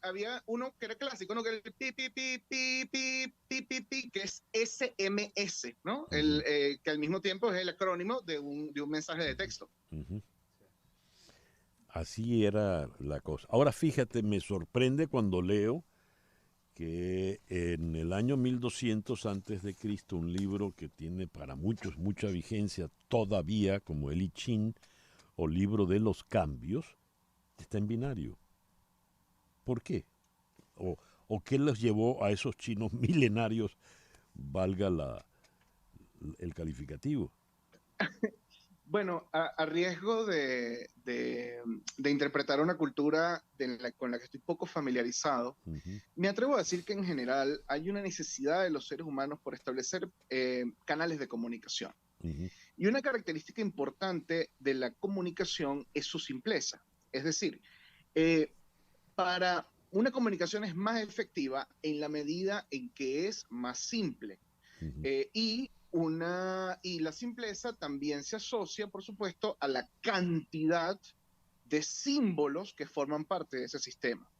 había uno que era clásico, ¿no? Que era el pi, pi, pi, pi, pi, pi, pi, pi, que es SMS, ¿no? Que al mismo tiempo es el acrónimo de un mensaje de texto. Así era la cosa. Ahora fíjate, me sorprende cuando leo que en el año 1200 antes de Cristo, un libro que tiene para muchos mucha vigencia todavía, como el I Ching o libro de los cambios, está en binario. ¿Por qué? ¿O qué los llevó a esos chinos milenarios, valga el calificativo? Bueno, a riesgo de interpretar una cultura con la que estoy poco familiarizado, me atrevo a decir que en general hay una necesidad de los seres humanos por establecer canales de comunicación. Y una característica importante de la comunicación es su simpleza. Es decir, para una comunicación es más efectiva en la medida en que es más simple. Y la simpleza también se asocia, por supuesto, a la cantidad de símbolos que forman parte de ese sistema.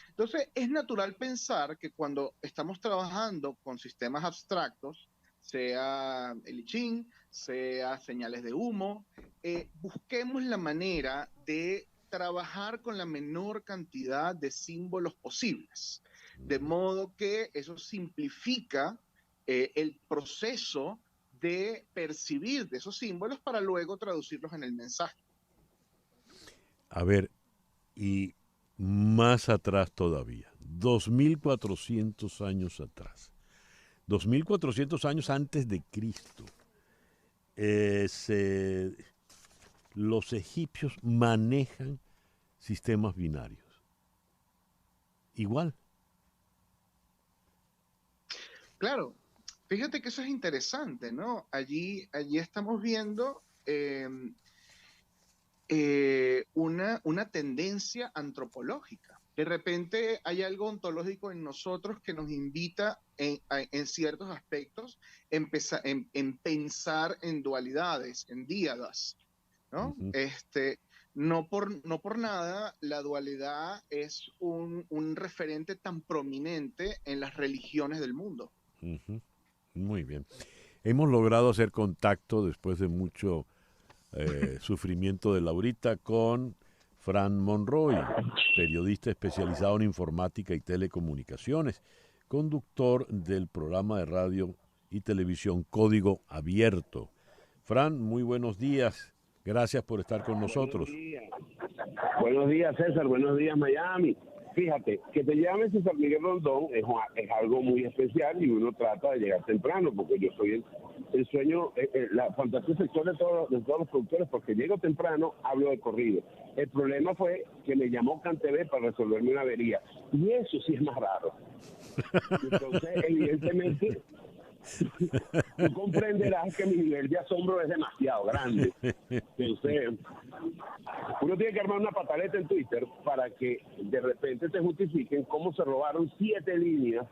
Entonces, es natural pensar que cuando estamos trabajando con sistemas abstractos, sea el I Ching, sea señales de humo, busquemos la manera de trabajar con la menor cantidad de símbolos posibles, de modo que eso simplifica el proceso de percibir de esos símbolos para luego traducirlos en el mensaje. A ver, y más atrás todavía, 2400 años atrás, 2400 años antes de Cristo, los egipcios manejan sistemas binarios. Igual. Claro. Fíjate que eso es interesante, ¿no? Allí estamos viendo una tendencia antropológica. De repente hay algo ontológico en nosotros que nos invita en ciertos aspectos en pensar en dualidades, en díadas, ¿no? No por nada la dualidad es un referente tan prominente en las religiones del mundo. Muy bien. Hemos logrado hacer contacto después de mucho sufrimiento de Laurita con Fran Monroy, periodista especializado en informática y telecomunicaciones, conductor del programa de radio y televisión Código Abierto. Fran, muy buenos días. Gracias por estar con nosotros. Buenos días, César. Buenos días, Miami. Fíjate, que te llame César Miguel Rondón es algo muy especial y uno trata de llegar temprano, porque yo soy el sueño, la fantasía sexual de todos los productores, porque llego temprano, hablo de corrido. El problema fue que me llamó CanTV para resolverme una avería, y eso sí es más raro. Entonces, evidentemente, tú comprenderás que mi nivel de asombro es demasiado grande. Entonces, uno tiene que armar una pataleta en Twitter para que de repente te justifiquen cómo se robaron 7 líneas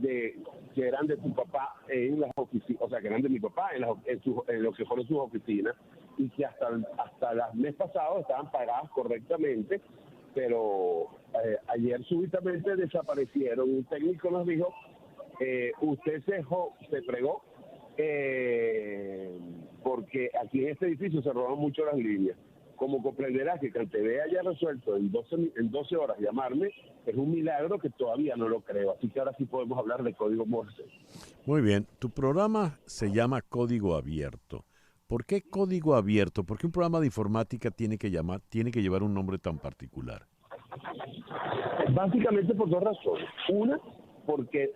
que eran de tu papá en las oficinas, o sea, que eran de mi papá en lo que fueron sus oficinas, y que hasta el mes pasado estaban pagadas correctamente, pero ayer súbitamente desaparecieron. Un técnico nos dijo, usted se fregó, porque aquí en este edificio se roban mucho las líneas. Como comprenderás, que Cantv haya resuelto en 12 horas llamarme, es un milagro que todavía no lo creo. Así que ahora sí podemos hablar de código Morse. Muy bien, tu programa se llama Código Abierto. ¿Por qué Código Abierto? ¿Por qué un programa de informática tiene que llevar un nombre tan particular? Básicamente por dos razones. Una, porque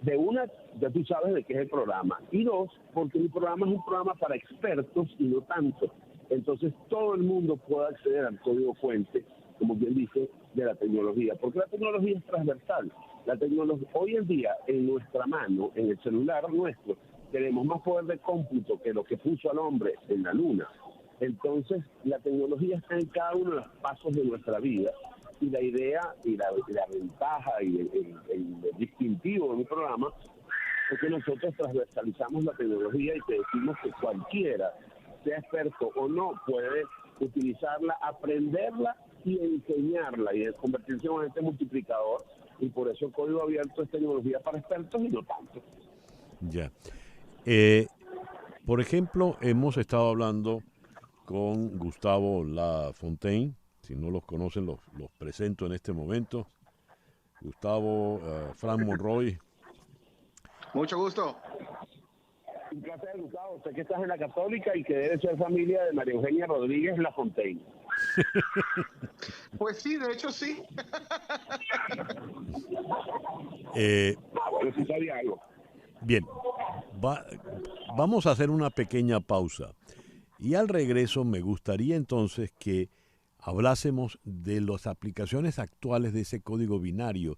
ya tú sabes de qué es el programa. Y dos, porque mi programa es un programa para expertos y no tanto. Entonces todo el mundo puede acceder al código fuente, como bien dice, de la tecnología. Porque la tecnología es transversal. La tecnología, hoy en día, en nuestra mano, en el celular nuestro, tenemos más poder de cómputo que lo que puso al hombre en la luna. Entonces, la tecnología está en cada uno de los pasos de nuestra vida. Y la idea y la ventaja y el distintivo de mi programa es que nosotros transversalizamos la tecnología y te decimos que cualquiera, sea experto o no, puede utilizarla, aprenderla y enseñarla y convertirse en un agente multiplicador. Y por eso el código abierto es tecnología para expertos y no tanto. Ya. Por ejemplo, hemos estado hablando con Gustavo Lafontaine. Si no los conocen, los presento en este momento. Gustavo, Fran Monroy. Mucho gusto. Un placer, Gustavo. Sé que estás en la Católica y que debe ser familia de María Eugenia Rodríguez Lafontaine. Pues sí, de hecho sí. Bueno, sí sabía algo. Bien, vamos a hacer una pequeña pausa. Y al regreso me gustaría entonces que hablásemos de las aplicaciones actuales de ese código binario,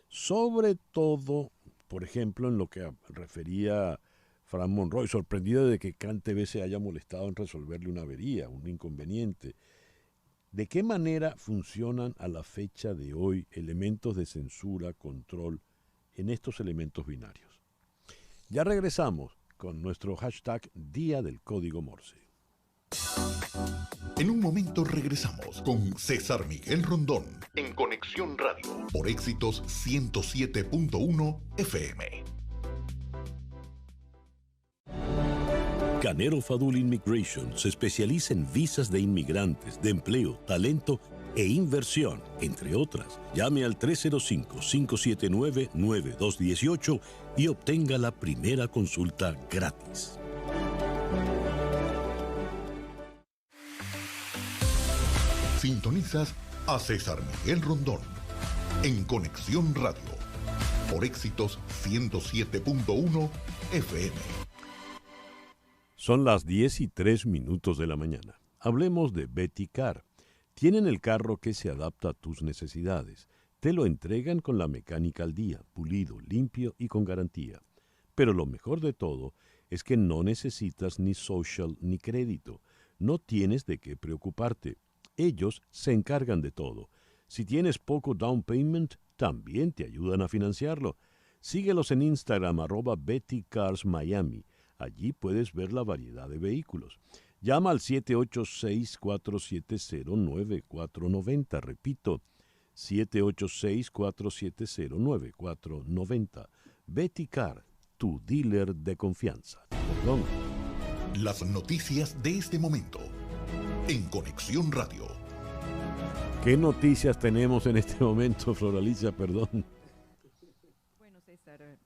sobre todo, por ejemplo, en lo que refería Fran Monroy, sorprendido de que CanTV se haya molestado en resolverle una avería, un inconveniente. ¿De qué manera funcionan a la fecha de hoy elementos de censura, control en estos elementos binarios? Ya regresamos con nuestro hashtag Día del Código Morse. En un momento regresamos con César Miguel Rondón en Conexión Radio por Éxitos 107.1 FM. Canero Fadul Immigration se especializa en visas de inmigrantes, de empleo, talento e inversión, entre otras. Llame al 305-579-9218 y obtenga la primera consulta gratis. Sintonizas a César Miguel Rondón en Conexión Radio por Éxitos 107.1 FM. Son las 10:03 de la mañana. Hablemos de Betty Car. Tienen el carro que se adapta a tus necesidades. Te lo entregan con la mecánica al día, pulido, limpio y con garantía. Pero lo mejor de todo es que no necesitas ni social ni crédito. No tienes de qué preocuparte. Ellos se encargan de todo. Si tienes poco down payment, también te ayudan a financiarlo. Síguelos en Instagram, @BettyCarsMiami. Allí puedes ver la variedad de vehículos. Llama al 786-470-9490. Repito, 786-470-9490. Betty Car, tu dealer de confianza. Perdón. Las noticias de este momento en Conexión Radio. ¿Qué noticias tenemos en este momento, Floralicia? Perdón. Bueno, César,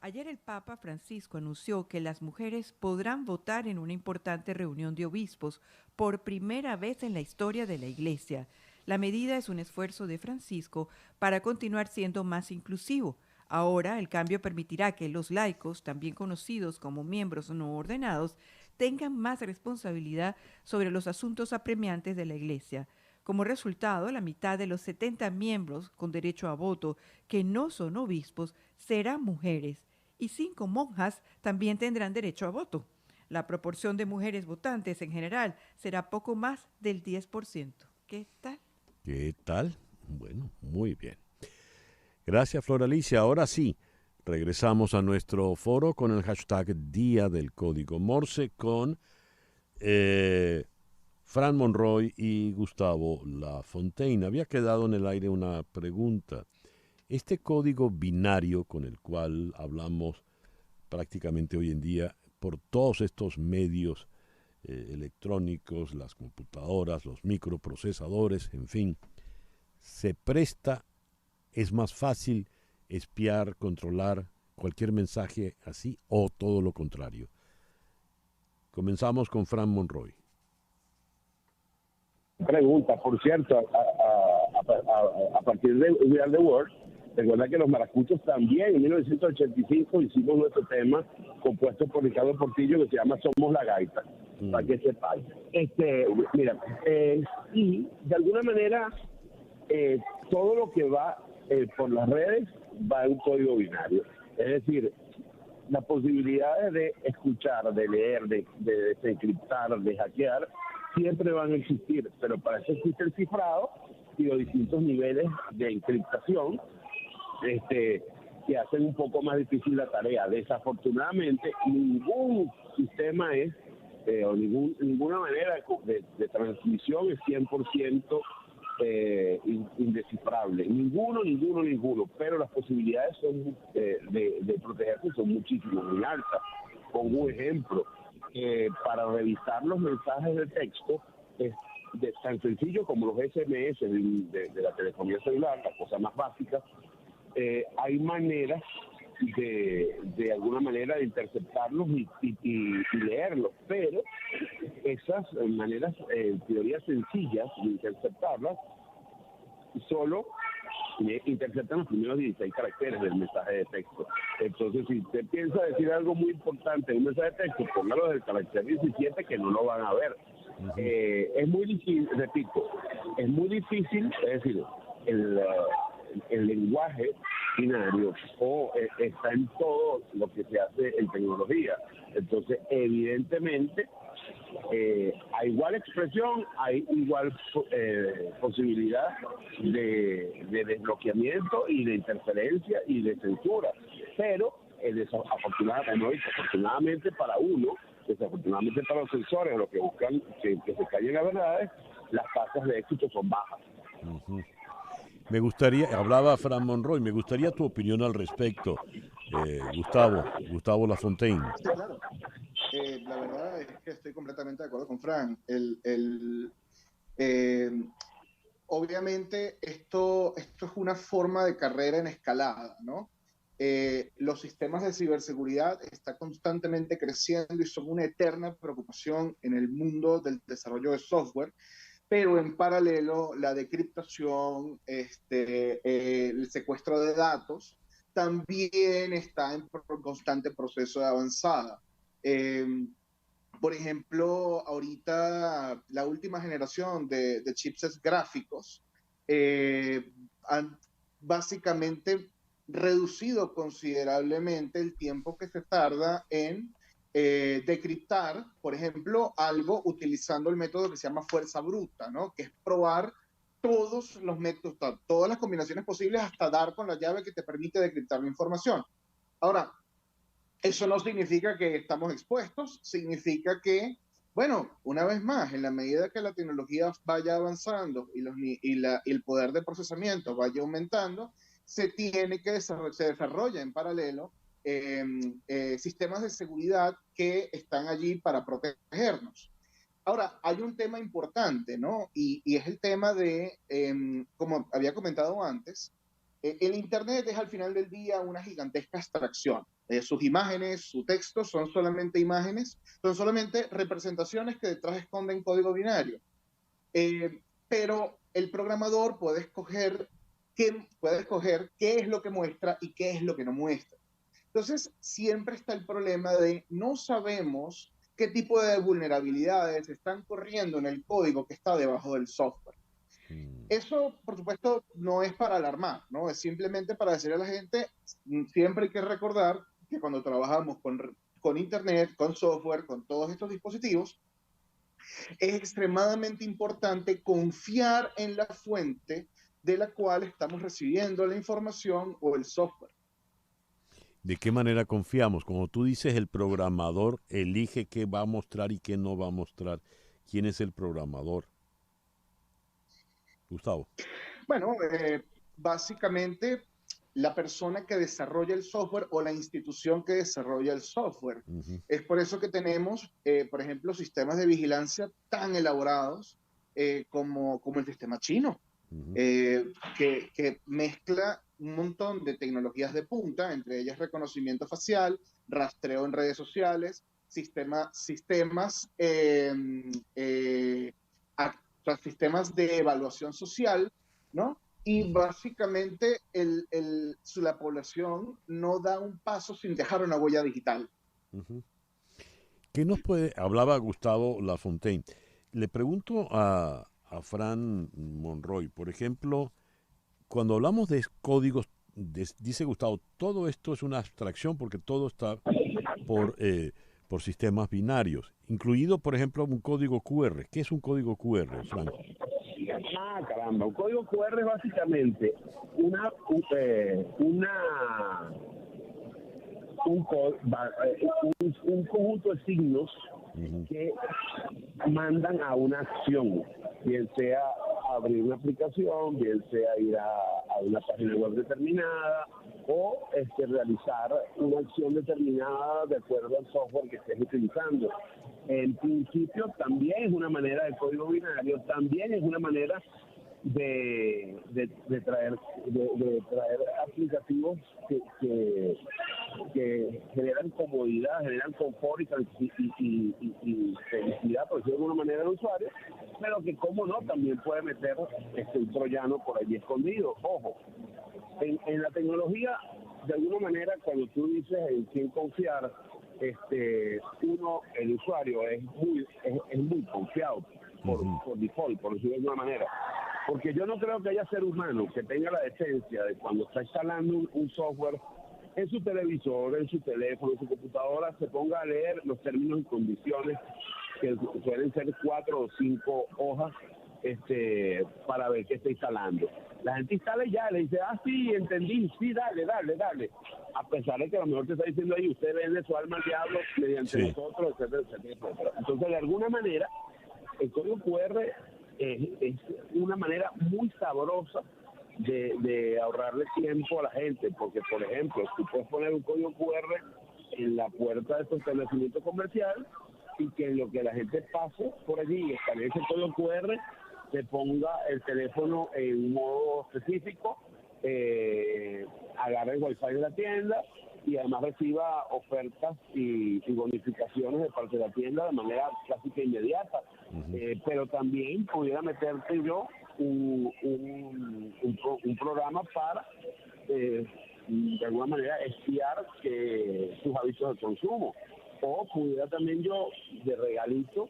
ayer el Papa Francisco anunció que las mujeres podrán votar en una importante reunión de obispos por primera vez en la historia de la Iglesia. La medida es un esfuerzo de Francisco para continuar siendo más inclusivo. Ahora, el cambio permitirá que los laicos, también conocidos como miembros no ordenados, tengan más responsabilidad sobre los asuntos apremiantes de la Iglesia. Como resultado, la mitad de los 70 miembros con derecho a voto que no son obispos serán mujeres y 5 monjas también tendrán derecho a voto. La proporción de mujeres votantes en general será poco más del 10%. ¿Qué tal? ¿Qué tal? Bueno, muy bien. Gracias, Floralicia. Ahora sí, regresamos a nuestro foro con el hashtag Día del Código Morse con Fran Monroy y Gustavo Lafontaine. Había quedado en el aire una pregunta. Este código binario con el cual hablamos prácticamente hoy en día por todos estos medios electrónicos, las computadoras, los microprocesadores, en fin, se presta, es más fácil espiar, controlar cualquier mensaje así o todo lo contrario. Comenzamos con Fran Monroy. Pregunta, por cierto, a partir de We Are the World, recuerda que los maracuchos también en 1985 hicimos nuestro tema compuesto por Ricardo Portillo que se llama Somos la Gaita, para que sepáis. Mira, y de alguna manera todo lo que va por las redes va en un código binario. Es decir, las posibilidades de escuchar, de leer, de desencriptar, de hackear, siempre van a existir, pero para eso existe el cifrado y los distintos niveles de encriptación que hacen un poco más difícil la tarea. Desafortunadamente, ningún sistema es, o ninguna manera de transmisión es 100% indescifrable. Ninguno, pero las posibilidades son de protegerse son muchísimo, muy altas. Pongo un ejemplo. Para revisar los mensajes de texto es tan sencillo como los SMS de la telefonía celular, la cosa más básica. Hay maneras de alguna manera de interceptarlos y leerlos, pero esas maneras, en teoría sencillas de interceptarlas, solo interceptan los primeros 16 caracteres del mensaje de texto. Entonces, si usted piensa decir algo muy importante en un mensaje de texto, póngalo del carácter 17 que no lo van a ver. Es muy difícil, repito, es muy difícil, es decir, el lenguaje binario está en todo lo que se hace en tecnología. Entonces, evidentemente, a igual expresión hay igual posibilidad de desbloqueamiento y de interferencia y de censura, pero desafortunadamente para uno, desafortunadamente para los sensores, los que buscan que se callen las verdades, las tasas de éxito son bajas. Uh-huh. Me gustaría, hablaba Fran Monroy, me gustaría tu opinión al respecto, Gustavo Lafontaine. Sí, claro. La verdad es que estoy completamente de acuerdo con Fran. Obviamente esto es una forma de carrera en escalada, ¿no? Los sistemas de ciberseguridad están constantemente creciendo y son una eterna preocupación en el mundo del desarrollo de software, pero en paralelo la decriptación, el secuestro de datos también está en constante proceso de avanzada. Por ejemplo, ahorita la última generación de chipsets gráficos han básicamente reducido considerablemente el tiempo que se tarda en decriptar, por ejemplo, algo utilizando el método que se llama fuerza bruta, ¿no? Que es probar todos los métodos, todas las combinaciones posibles hasta dar con la llave que te permite decriptar la información. Ahora, eso no significa que estamos expuestos, significa que, bueno, una vez más, en la medida que la tecnología vaya avanzando y el poder de procesamiento vaya aumentando, se desarrolla en paralelo sistemas de seguridad que están allí para protegernos. Ahora, hay un tema importante, ¿no? Y es el tema de, como había comentado antes, el Internet es al final del día una gigantesca abstracción. Sus imágenes, su texto son solamente imágenes, son solamente representaciones que detrás esconden código binario. Pero el programador puede escoger qué es lo que muestra y qué es lo que no muestra. Entonces, siempre está el problema de no sabemos qué tipo de vulnerabilidades están corriendo en el código que está debajo del software. Eso, por supuesto, no es para alarmar, ¿no? Es simplemente para decirle a la gente, siempre hay que recordar que cuando trabajamos con Internet, con software, con todos estos dispositivos, es extremadamente importante confiar en la fuente de la cual estamos recibiendo la información o el software. ¿De qué manera confiamos? Como tú dices, el programador elige qué va a mostrar y qué no va a mostrar. ¿Quién es el programador? Gustavo. Bueno, básicamente la persona que desarrolla el software o la institución que desarrolla el software. Es por eso que tenemos, por ejemplo, sistemas de vigilancia tan elaborados como el sistema chino, que mezcla un montón de tecnologías de punta, entre ellas reconocimiento facial, rastreo en redes sociales, sistemas de evaluación social, ¿no? Y básicamente la población no da un paso sin dejar una huella digital. ¿Qué nos puede? Hablaba Gustavo Lafontaine. Le pregunto a Fran Monroy, por ejemplo, cuando hablamos de códigos, dice Gustavo, todo esto es una abstracción porque todo está por sistemas binarios, incluido, por ejemplo, un código QR. ¿Qué es un código QR, Fran? Caramba, un código QR es básicamente un conjunto de signos que mandan a una acción, bien sea abrir una aplicación, bien sea ir a una página web determinada o realizar una acción determinada de acuerdo al software que estés utilizando. En principio también es una manera de código binario, también es una manera de traer aplicativos que generan comodidad, generan confort y felicidad, por decirlo de alguna manera, al usuario, pero que, como no, también puede meter un troyano por allí escondido. Ojo, en la tecnología, de alguna manera, cuando tú dices en quién confiar, el usuario es muy confiado por default, por decirlo de alguna manera. Porque yo no creo que haya ser humano que tenga la decencia de, cuando está instalando un software en su televisor, en su teléfono, en su computadora, se ponga a leer los términos y condiciones, que suelen ser 4 o 5 hojas, para ver qué está instalando. La gente instala y ya le dice, sí, entendí, sí, dale. A pesar de que a lo mejor te está diciendo ahí, usted vende su alma al diablo mediante nosotros, etcétera. Entonces, de alguna manera, el código QR es una manera muy sabrosa de ahorrarle tiempo a la gente, porque, por ejemplo, tú puedes poner un código QR en la puerta de tu establecimiento comercial y que en lo que la gente pase por allí y escanee ese código QR, se ponga el teléfono en un modo específico, agarre el wifi de la tienda y además reciba ofertas y bonificaciones de parte de la tienda de manera casi que inmediata. Pero también pudiera meterte yo un programa para de alguna manera espiar sus hábitos de consumo, o pudiera también yo de regalito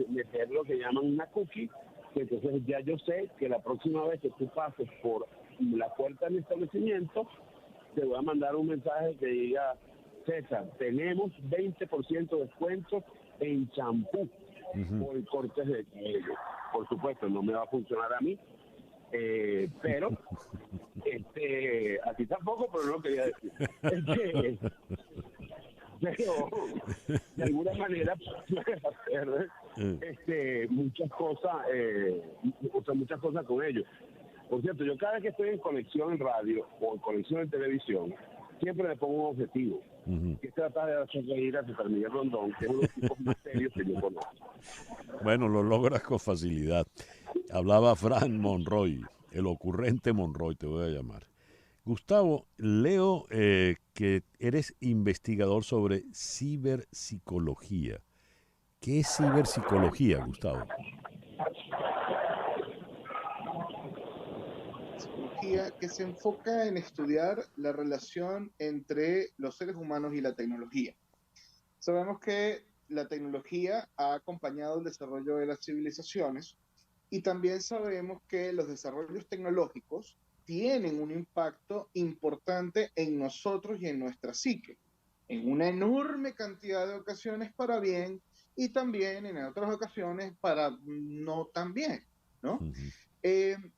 meter lo que llaman una cookie, que entonces ya yo sé que la próxima vez que tú pases por la puerta de mi establecimiento te voy a mandar un mensaje que diga: César, tenemos 20% de descuento en champú por cortes de cabello. Por supuesto, no me va a funcionar a mí, pero a ti tampoco, pero no lo quería decir. Pero de alguna manera puedes hacer muchas cosas con ellos. Por cierto, yo cada vez que estoy en conexión en radio o en conexión en televisión, siempre me pongo un objetivo, que es tratar de hacer reír a César Miguel Rondón, que es uno de los tipos más serios que yo conozco. Bueno, lo logras con facilidad. Hablaba Fran Monroy, el ocurrente Monroy, te voy a llamar. Gustavo, leo que eres investigador sobre ciberpsicología. ¿Qué es ciberpsicología, Gustavo? Psicología que se enfoca en estudiar la relación entre los seres humanos y la tecnología. Sabemos que la tecnología ha acompañado el desarrollo de las civilizaciones y también sabemos que los desarrollos tecnológicos tienen un impacto importante en nosotros y en nuestra psique, en una enorme cantidad de ocasiones para bien y también en otras ocasiones para no tan bien, ¿no?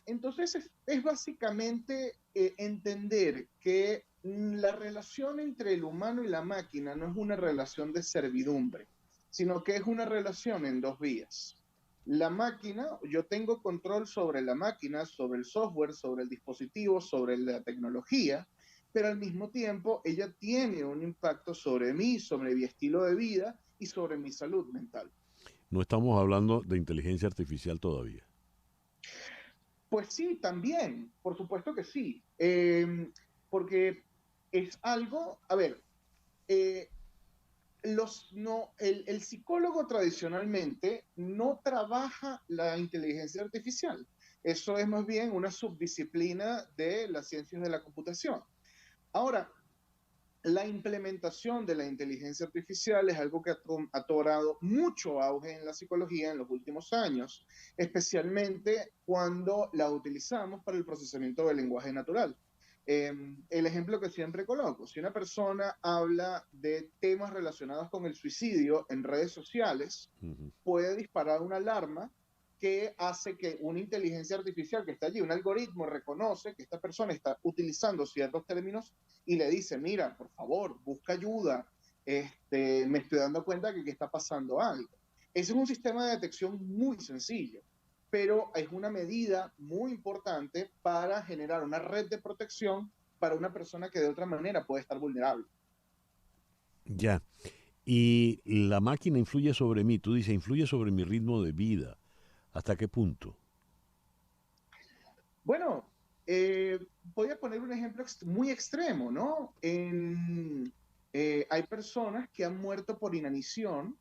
Entonces es básicamente entender que la relación entre el humano y la máquina no es una relación de servidumbre, sino que es una relación en dos vías. La máquina, yo tengo control sobre la máquina, sobre el software, sobre el dispositivo, sobre la tecnología, pero al mismo tiempo ella tiene un impacto sobre mí, sobre mi estilo de vida y sobre mi salud mental. No estamos hablando de inteligencia artificial todavía. Pues sí, también, por supuesto que sí, porque es algo, a ver, el psicólogo tradicionalmente no trabaja la inteligencia artificial. Eso es más bien una subdisciplina de las ciencias de la computación. Ahora, la implementación de la inteligencia artificial es algo que ha cobrado mucho auge en la psicología en los últimos años, especialmente cuando la utilizamos para el procesamiento del lenguaje natural. El ejemplo que siempre coloco, si una persona habla de temas relacionados con el suicidio en redes sociales, puede disparar una alarma que hace que una inteligencia artificial que está allí, un algoritmo, reconoce que esta persona está utilizando ciertos términos y le dice, mira, por favor, busca ayuda, me estoy dando cuenta que está pasando algo. Ese es un sistema de detección muy sencillo, pero es una medida muy importante para generar una red de protección para una persona que de otra manera puede estar vulnerable. Ya. Y la máquina influye sobre mí, tú dices, influye sobre mi ritmo de vida. ¿Hasta qué punto? Bueno, voy a poner un ejemplo muy extremo, ¿no? Hay personas que han muerto por inanición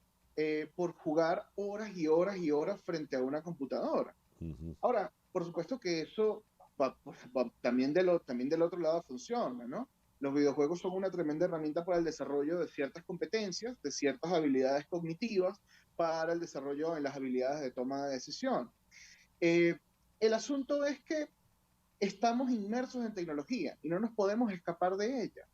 por jugar horas y horas y horas frente a una computadora. Ahora, por supuesto que eso también del otro lado funciona, ¿no? Los videojuegos son una tremenda herramienta para el desarrollo de ciertas competencias, de ciertas habilidades cognitivas, para el desarrollo en las habilidades de toma de decisión. El asunto es que estamos inmersos en tecnología y no nos podemos escapar de ella,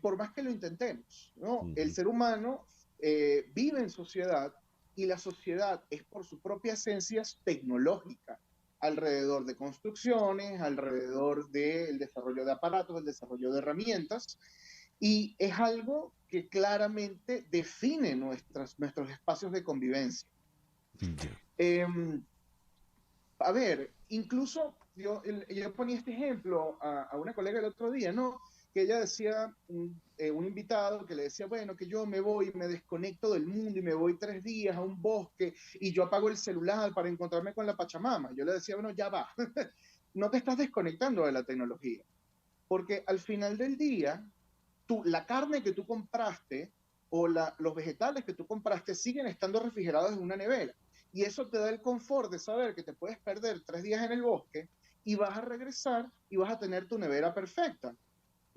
por más que lo intentemos, ¿no? El ser humano vive en sociedad y la sociedad es por su propia esencia tecnológica, alrededor de construcciones, alrededor del desarrollo de aparatos, el desarrollo de herramientas, y es algo que claramente define nuestros espacios de convivencia. A ver, incluso yo ponía este ejemplo a una colega el otro día, ¿no? Que ella decía, un invitado que le decía, bueno, que yo me voy, me desconecto del mundo y me voy 3 días a un bosque y yo apago el celular para encontrarme con la Pachamama. Yo le decía, bueno, ya va, no te estás desconectando de la tecnología, porque al final del día, la carne que tú compraste o los vegetales que tú compraste siguen estando refrigerados en una nevera. Y eso te da el confort de saber que te puedes perder 3 días en el bosque y vas a regresar y vas a tener tu nevera perfecta,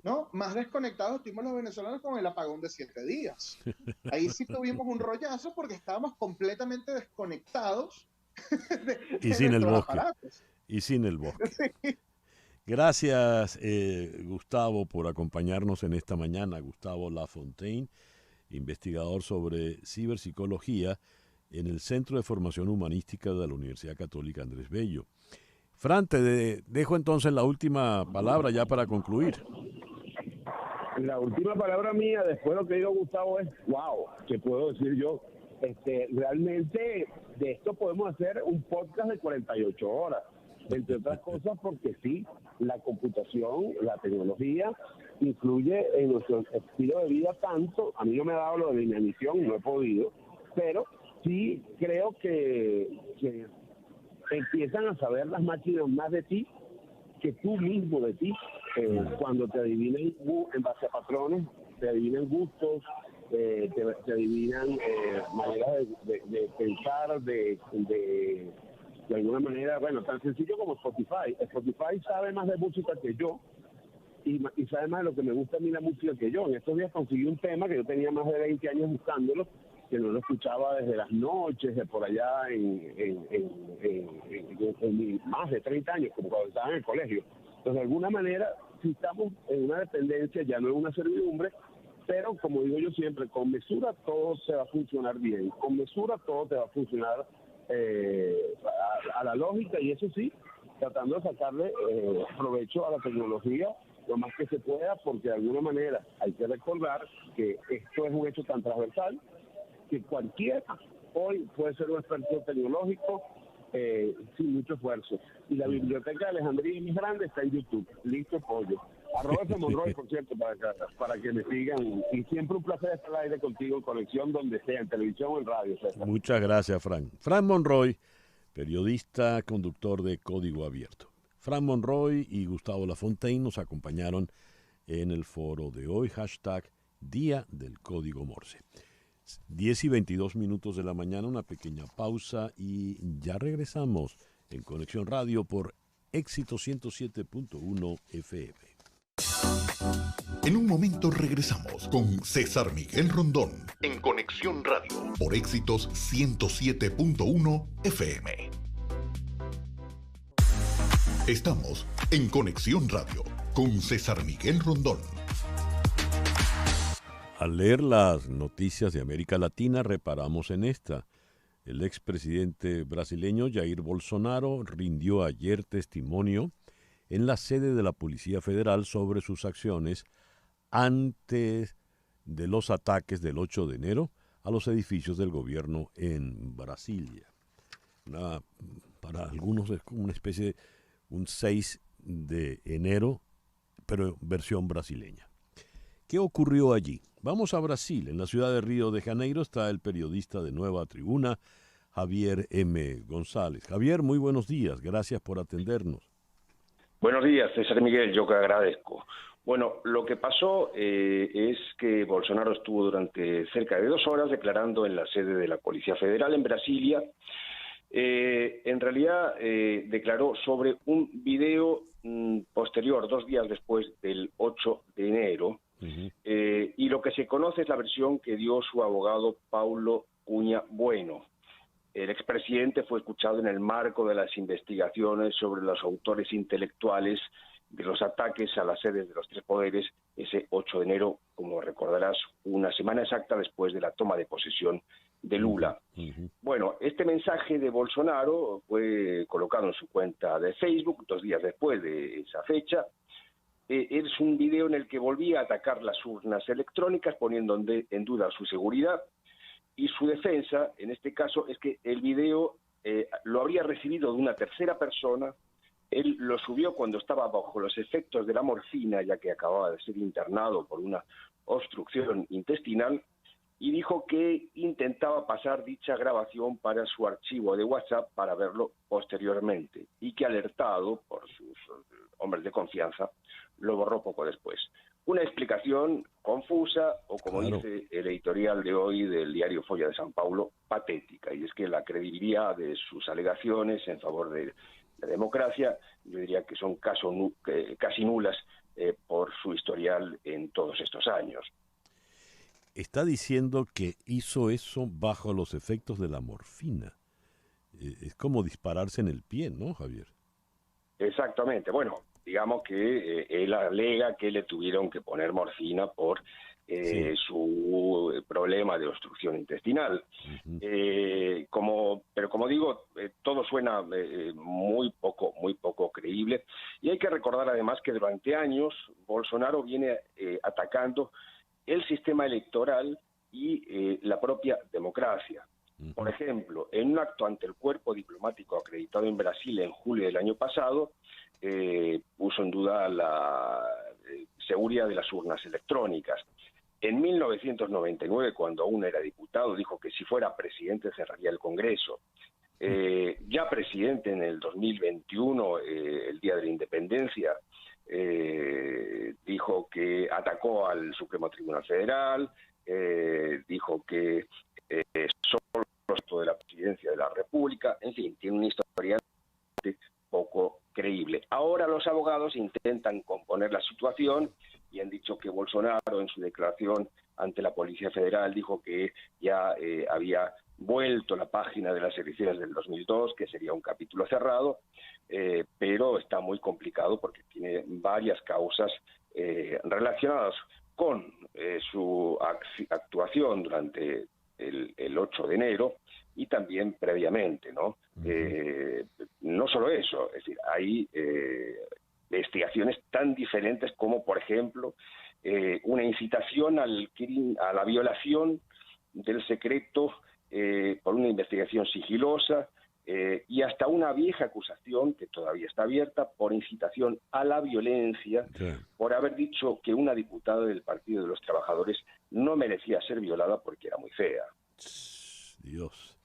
¿no? Más desconectados estuvimos los venezolanos con el apagón de 7 días. Ahí sí tuvimos un rollazo porque estábamos completamente desconectados y sin el bosque. Aparatos. Y sin el bosque. Sí. Gracias, Gustavo, por acompañarnos en esta mañana. Gustavo Lafontaine, investigador sobre ciberpsicología en el Centro de Formación Humanística de la Universidad Católica Andrés Bello. Fran, te dejo entonces la última palabra ya para concluir. La última palabra mía, después de lo que dijo Gustavo, es wow, ¿qué puedo decir yo? Realmente de esto podemos hacer un podcast de 48 horas, entre otras cosas porque sí, la computación, la tecnología influye en nuestro estilo de vida tanto. A mí no me ha dado lo de la inanición, no he podido, pero sí creo que empiezan a saber las máquinas más de ti que tú mismo de ti, cuando te adivinan en base a patrones, te adivinan gustos, te adivinan maneras de pensar, de alguna manera, bueno, tan sencillo como Spotify. Spotify sabe más de música que yo y sabe más de lo que me gusta a mí la música que yo. En estos días conseguí un tema que yo tenía más de 20 años buscándolo, que no lo escuchaba desde las noches, de por allá en más de 30 años, como cuando estaba en el colegio. Entonces, de alguna manera, si estamos en una dependencia, ya no es una servidumbre, pero como digo yo siempre, con mesura todo se va a funcionar bien, con mesura todo te va a funcionar a la lógica, y eso sí, tratando de sacarle provecho a la tecnología lo más que se pueda, porque de alguna manera hay que recordar que esto es un hecho tan transversal que cualquiera hoy puede ser un experto tecnológico sin mucho esfuerzo. Y la biblioteca de Alejandría y Grande está en YouTube, listo pollo. @Monroy, por cierto, para que me sigan. Y siempre un placer estar al aire contigo en conexión, donde sea, en televisión o en radio, César. Muchas gracias, Fran. Fran Monroy, periodista, conductor de Código Abierto. Fran Monroy y Gustavo Lafontaine nos acompañaron en el foro de hoy, #Día del Código Morse. 10:22 de la mañana, una pequeña pausa y ya regresamos en Conexión Radio por Éxito 107.1 FM. En un momento regresamos con César Miguel Rondón en Conexión Radio por Éxitos 107.1 FM. Estamos en Conexión Radio con César Miguel Rondón. Al leer las noticias de América Latina, reparamos en esta. El expresidente brasileño Jair Bolsonaro rindió ayer testimonio en la sede de la Policía Federal sobre sus acciones antes de los ataques del 8 de enero a los edificios del gobierno en Brasilia. Para algunos es como una especie de un 6 de enero, pero versión brasileña. ¿Qué ocurrió allí? Vamos a Brasil. En la ciudad de Río de Janeiro está el periodista de Nueva Tribuna, Javier M. González. Javier, muy buenos días. Gracias por atendernos. Buenos días, César Miguel. Yo que agradezco. Bueno, lo que pasó es que Bolsonaro estuvo durante cerca de 2 horas declarando en la sede de la Policía Federal en Brasilia. En realidad declaró sobre un video posterior, 2 días después del 8 de enero, y lo que se conoce es la versión que dio su abogado Paulo Cunha Bueno. El expresidente fue escuchado en el marco de las investigaciones sobre los autores intelectuales de los ataques a las sedes de los 3 poderes ese 8 de enero, como recordarás, una semana exacta después de la toma de posesión de Lula. Bueno, este mensaje de Bolsonaro fue colocado en su cuenta de Facebook 2 días después de esa fecha. Es un video en el que volvía a atacar las urnas electrónicas, poniendo en duda su seguridad, y su defensa, en este caso, es que el video lo habría recibido de una tercera persona. Él lo subió cuando estaba bajo los efectos de la morfina, ya que acababa de ser internado por una obstrucción intestinal, y dijo que intentaba pasar dicha grabación para su archivo de WhatsApp para verlo posteriormente, y que, alertado por sus hombres de confianza, lo borró poco después. Una explicación confusa, o como dice el editorial de hoy del diario Folha de San Paulo, patética, y es que la credibilidad de sus alegaciones en favor de la democracia, yo diría que son casi nulas por su historial en todos estos años. Está diciendo que hizo eso bajo los efectos de la morfina. Es como dispararse en el pie, ¿no, Javier? Exactamente. Bueno, digamos que él alega que le tuvieron que poner morfina por su problema de obstrucción intestinal. Pero como digo, todo suena muy poco creíble. Y hay que recordar además que durante años Bolsonaro viene atacando el sistema electoral y la propia democracia. Por ejemplo, en un acto ante el cuerpo diplomático acreditado en Brasil en julio del año pasado, puso en duda la seguridad de las urnas electrónicas. En 1999, cuando aún era diputado, dijo que si fuera presidente cerraría el Congreso. Ya presidente en el 2021, el Día de la Independencia, dijo que atacó al Supremo Tribunal Federal, dijo que solo de la presidencia de la República, en fin, tiene una historia poco creíble. Ahora los abogados intentan componer la situación y han dicho que Bolsonaro en su declaración ante la Policía Federal dijo que ya había vuelto la página de las elecciones del 2002, que sería un capítulo cerrado, pero está muy complicado porque tiene varias causas relacionadas con su actuación durante el 8 de enero y también previamente, ¿no? No solo eso, es decir, hay investigaciones tan diferentes como, por ejemplo, una incitación a la violación del secreto por una investigación sigilosa y hasta una vieja acusación que todavía está abierta por incitación a la violencia, por haber dicho que una diputada del Partido de los Trabajadores no merecía ser violada porque era muy fea. Dios.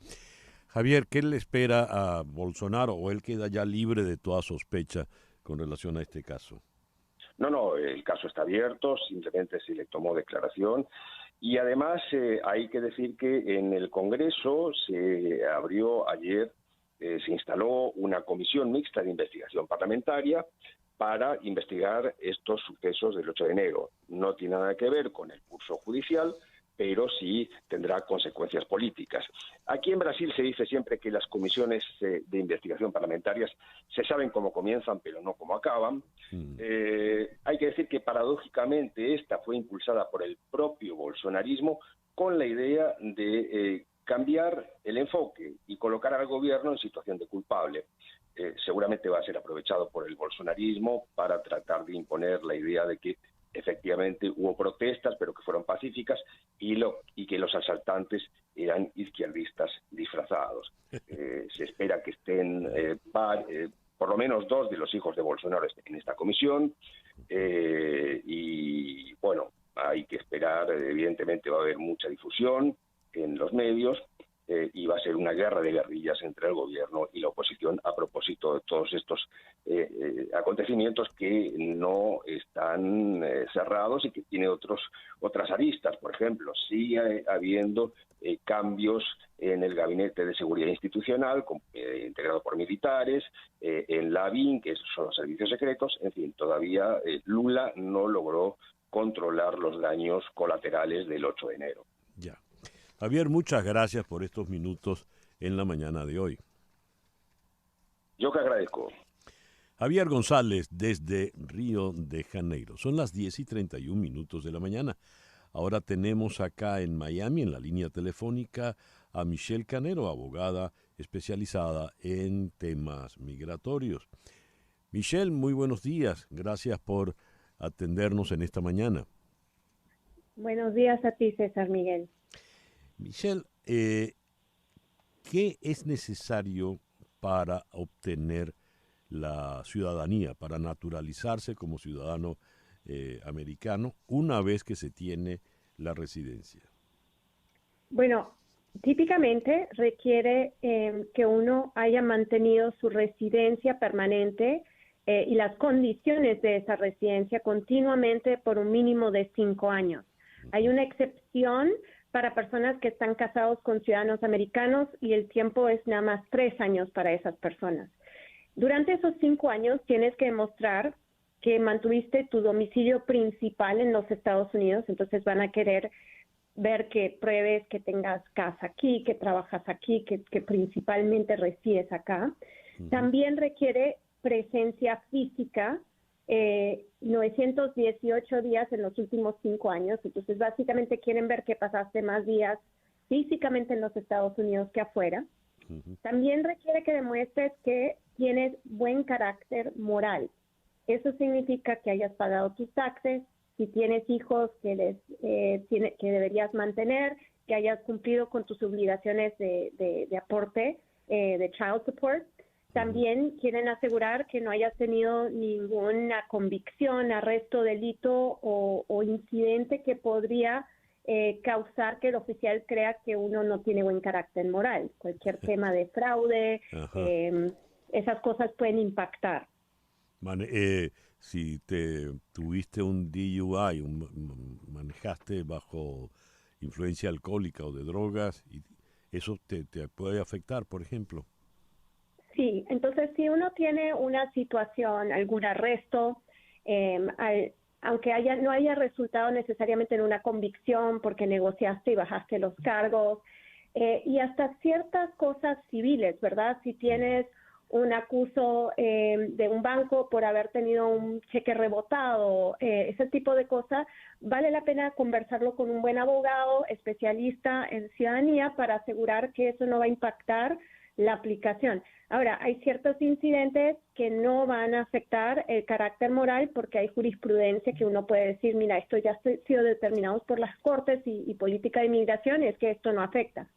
Javier, ¿qué le espera a Bolsonaro o él queda ya libre de toda sospecha con relación a este caso? No, el caso está abierto, simplemente se le tomó declaración y además hay que decir que en el Congreso se abrió ayer, se instaló una comisión mixta de investigación parlamentaria para investigar estos sucesos del 8 de enero. No tiene nada que ver con el curso judicial, pero sí tendrá consecuencias políticas. Aquí en Brasil se dice siempre que las comisiones de investigación parlamentarias se saben cómo comienzan, pero no cómo acaban. Hay que decir que paradójicamente esta fue impulsada por el propio bolsonarismo con la idea de cambiar el enfoque y colocar al gobierno en situación de culpable. Seguramente va a ser aprovechado por el bolsonarismo para tratar de imponer la idea de que efectivamente hubo protestas, pero que fueron pacíficas, y que los asaltantes eran izquierdistas disfrazados. Se espera que estén por lo menos 2 de los hijos de Bolsonaro en esta comisión, y bueno, hay que esperar, evidentemente va a haber mucha difusión en los medios, y va a ser una guerra de guerrillas entre el gobierno y la oposición a propósito de todos estos acontecimientos que no están cerrados y que tienen otras aristas. Por ejemplo, sigue habiendo cambios en el Gabinete de Seguridad Institucional, integrado por militares, en la ABIN, que son los servicios secretos. En fin, todavía Lula no logró controlar los daños colaterales del 8 de enero. Ya. Javier, muchas gracias por estos minutos en la mañana de hoy. Yo que agradezco. Javier González desde Río de Janeiro. Son las 10:31 de la mañana. Ahora tenemos acá en Miami, en la línea telefónica, a Michelle Canero, abogada especializada en temas migratorios. Michelle, muy buenos días. Gracias por atendernos en esta mañana. Buenos días a ti, César Miguel. Michelle, ¿qué es necesario para obtener la ciudadanía, para naturalizarse como ciudadano americano una vez que se tiene la residencia? Bueno, típicamente requiere que uno haya mantenido su residencia permanente y las condiciones de esa residencia continuamente por un mínimo de 5 años. Hay una excepción para personas que están casados con ciudadanos americanos y el tiempo es nada más 3 años para esas personas. Durante esos 5 años tienes que demostrar que mantuviste tu domicilio principal en los Estados Unidos, entonces van a querer ver que pruebes que tengas casa aquí, que trabajas aquí, que principalmente resides acá. También requiere presencia física, 918 días en los últimos 5 años, entonces básicamente quieren ver que pasaste más días físicamente en los Estados Unidos que afuera. También requiere que demuestres que tienes buen carácter moral. Eso significa que hayas pagado tus taxes, si tienes hijos que deberías mantener, que hayas cumplido con tus obligaciones de aporte, de child support. También quieren asegurar que no hayas tenido ninguna convicción, arresto, delito o incidente que podría causar que el oficial crea que uno no tiene buen carácter moral. Cualquier tema de fraude, esas cosas pueden impactar. Si tuviste un DUI, manejaste bajo influencia alcohólica o de drogas, y eso te puede afectar, por ejemplo. Sí, entonces si uno tiene una situación, algún arresto, aunque no haya resultado necesariamente en una convicción porque negociaste y bajaste los cargos, y hasta ciertas cosas civiles, ¿verdad? Si tienes un acuso de un banco por haber tenido un cheque rebotado, ese tipo de cosas, vale la pena conversarlo con un buen abogado, especialista en ciudadanía, para asegurar que eso no va a impactar la aplicación. Ahora, hay ciertos incidentes que no van a afectar el carácter moral porque hay jurisprudencia que uno puede decir, mira, esto ya ha sido determinado por las Cortes y política de inmigración, es que esto no afecta.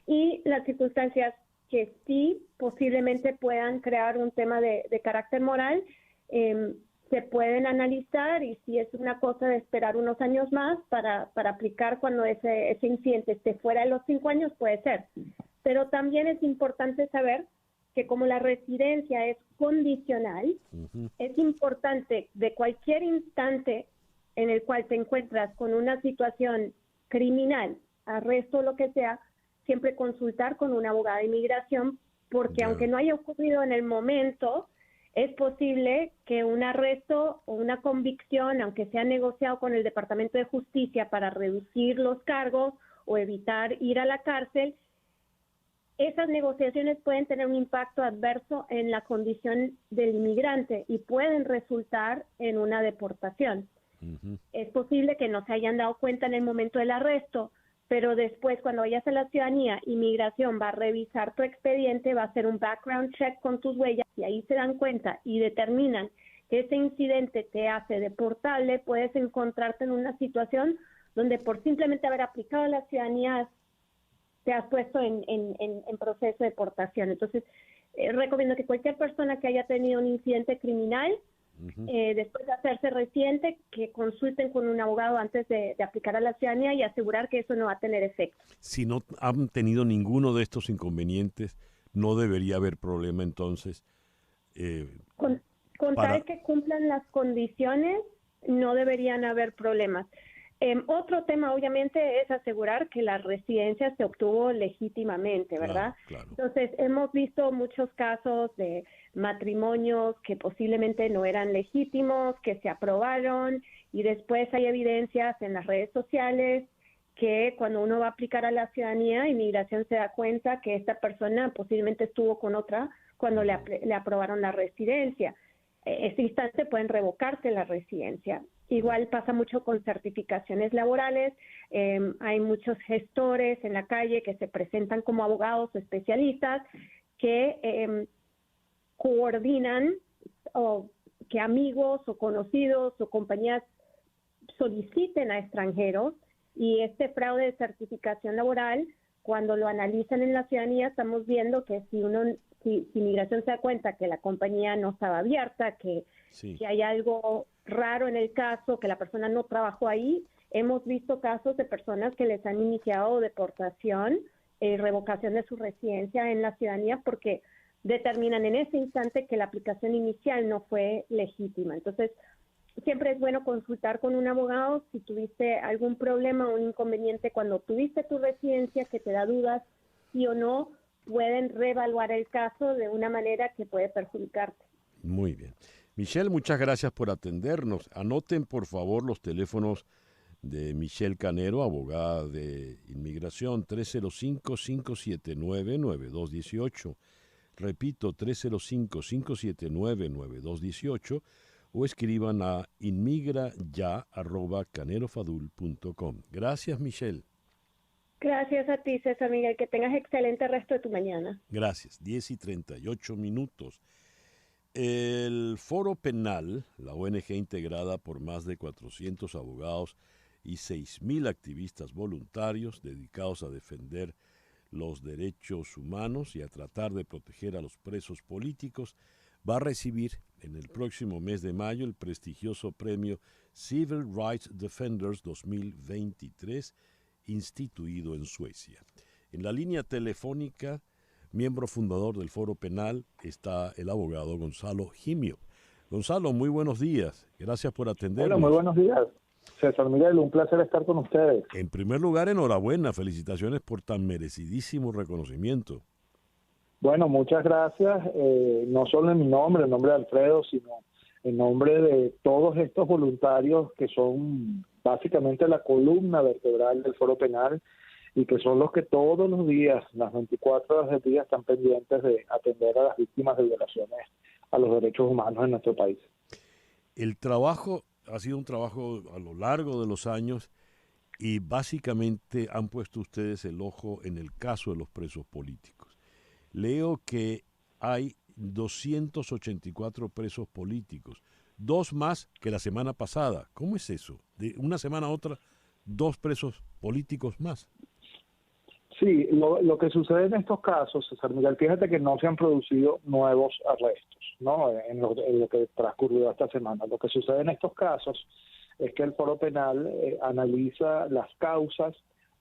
Y las circunstancias que sí posiblemente puedan crear un tema de carácter moral, se pueden analizar y si es una cosa de esperar unos años más para aplicar cuando ese incidente esté fuera de los 5 años, puede ser. Pero también es importante saber que como la residencia es condicional, es importante de cualquier instante en el cual te encuentras con una situación criminal, arresto o lo que sea, siempre consultar con un abogado de inmigración, porque aunque no haya ocurrido en el momento, es posible que un arresto o una convicción, aunque sea negociado con el Departamento de Justicia para reducir los cargos o evitar ir a la cárcel, esas negociaciones pueden tener un impacto adverso en la condición del inmigrante y pueden resultar en una deportación. Es posible que no se hayan dado cuenta en el momento del arresto, pero después cuando vayas a la ciudadanía, inmigración va a revisar tu expediente, va a hacer un background check con tus huellas y ahí se dan cuenta y determinan que ese incidente te hace deportable, puedes encontrarte en una situación donde por simplemente haber aplicado a la ciudadanía te has puesto en proceso de deportación. Entonces, recomiendo que cualquier persona que haya tenido un incidente criminal, después de hacerse residente, que consulten con un abogado antes de aplicar a la ciudadanía y asegurar que eso no va a tener efecto. Si no han tenido ninguno de estos inconvenientes, no debería haber problema entonces. Con tal que cumplan las condiciones, no deberían haber problemas. Otro tema, obviamente, es asegurar que la residencia se obtuvo legítimamente, ¿verdad? Claro. Entonces, hemos visto muchos casos de matrimonios que posiblemente no eran legítimos, que se aprobaron, y después hay evidencias en las redes sociales que cuando uno va a aplicar a la ciudadanía, inmigración se da cuenta que esta persona posiblemente estuvo con otra cuando le aprobaron la residencia. Ese instante pueden revocarte la residencia. Igual pasa mucho con certificaciones laborales, hay muchos gestores en la calle que se presentan como abogados o especialistas que coordinan o que amigos o conocidos o compañías soliciten a extranjeros, y este fraude de certificación laboral, cuando lo analizan en la ciudadanía, estamos viendo que si inmigración se da cuenta que la compañía no estaba abierta, que hay algo raro en el caso, que la persona no trabajó ahí, hemos visto casos de personas que les han iniciado deportación, revocación de su residencia en la ciudadanía porque determinan en ese instante que la aplicación inicial no fue legítima. Entonces, siempre es bueno consultar con un abogado si tuviste algún problema o un inconveniente cuando tuviste tu residencia que te da dudas, sí o no, pueden reevaluar el caso de una manera que puede perjudicarte. Muy bien. Michelle, muchas gracias por atendernos. Anoten, por favor, los teléfonos de Michelle Canero, abogada de inmigración, 305-579-9218. Repito, 305-579-9218, o escriban a inmigraya@canerofadul.com. Gracias, Michelle. Gracias a ti, César Miguel. Que tengas excelente resto de tu mañana. Gracias. 10:38. El Foro Penal, la ONG integrada por más de 400 abogados y 6,000 activistas voluntarios dedicados a defender los derechos humanos y a tratar de proteger a los presos políticos, va a recibir en el próximo mes de mayo el prestigioso premio Civil Rights Defenders 2023, instituido en Suecia. En la línea telefónica, miembro fundador del Foro Penal, está el abogado Gonzalo Gimio. Gonzalo, muy buenos días. Gracias por atendernos. Hola, muy buenos días. César Miguel, un placer estar con ustedes. En primer lugar, enhorabuena. Felicitaciones por tan merecidísimo reconocimiento. Bueno, muchas gracias. No solo en mi nombre, en nombre de Alfredo, sino en nombre de todos estos voluntarios que son básicamente la columna vertebral del Foro Penal y que son los que todos los días, las 24 horas del día, están pendientes de atender a las víctimas de violaciones a los derechos humanos en nuestro país. El trabajo ha sido un trabajo a lo largo de los años y básicamente han puesto ustedes el ojo en el caso de los presos políticos. leo que hay 284 presos políticos, 2 más que la semana pasada. ¿Cómo es eso? De una semana a otra, 2 presos políticos más. Sí, lo que sucede en estos casos, César Miguel, fíjate que no se han producido nuevos arrestos, ¿no? En lo que transcurrió esta semana. Lo que sucede en estos casos es que el Foro Penal analiza las causas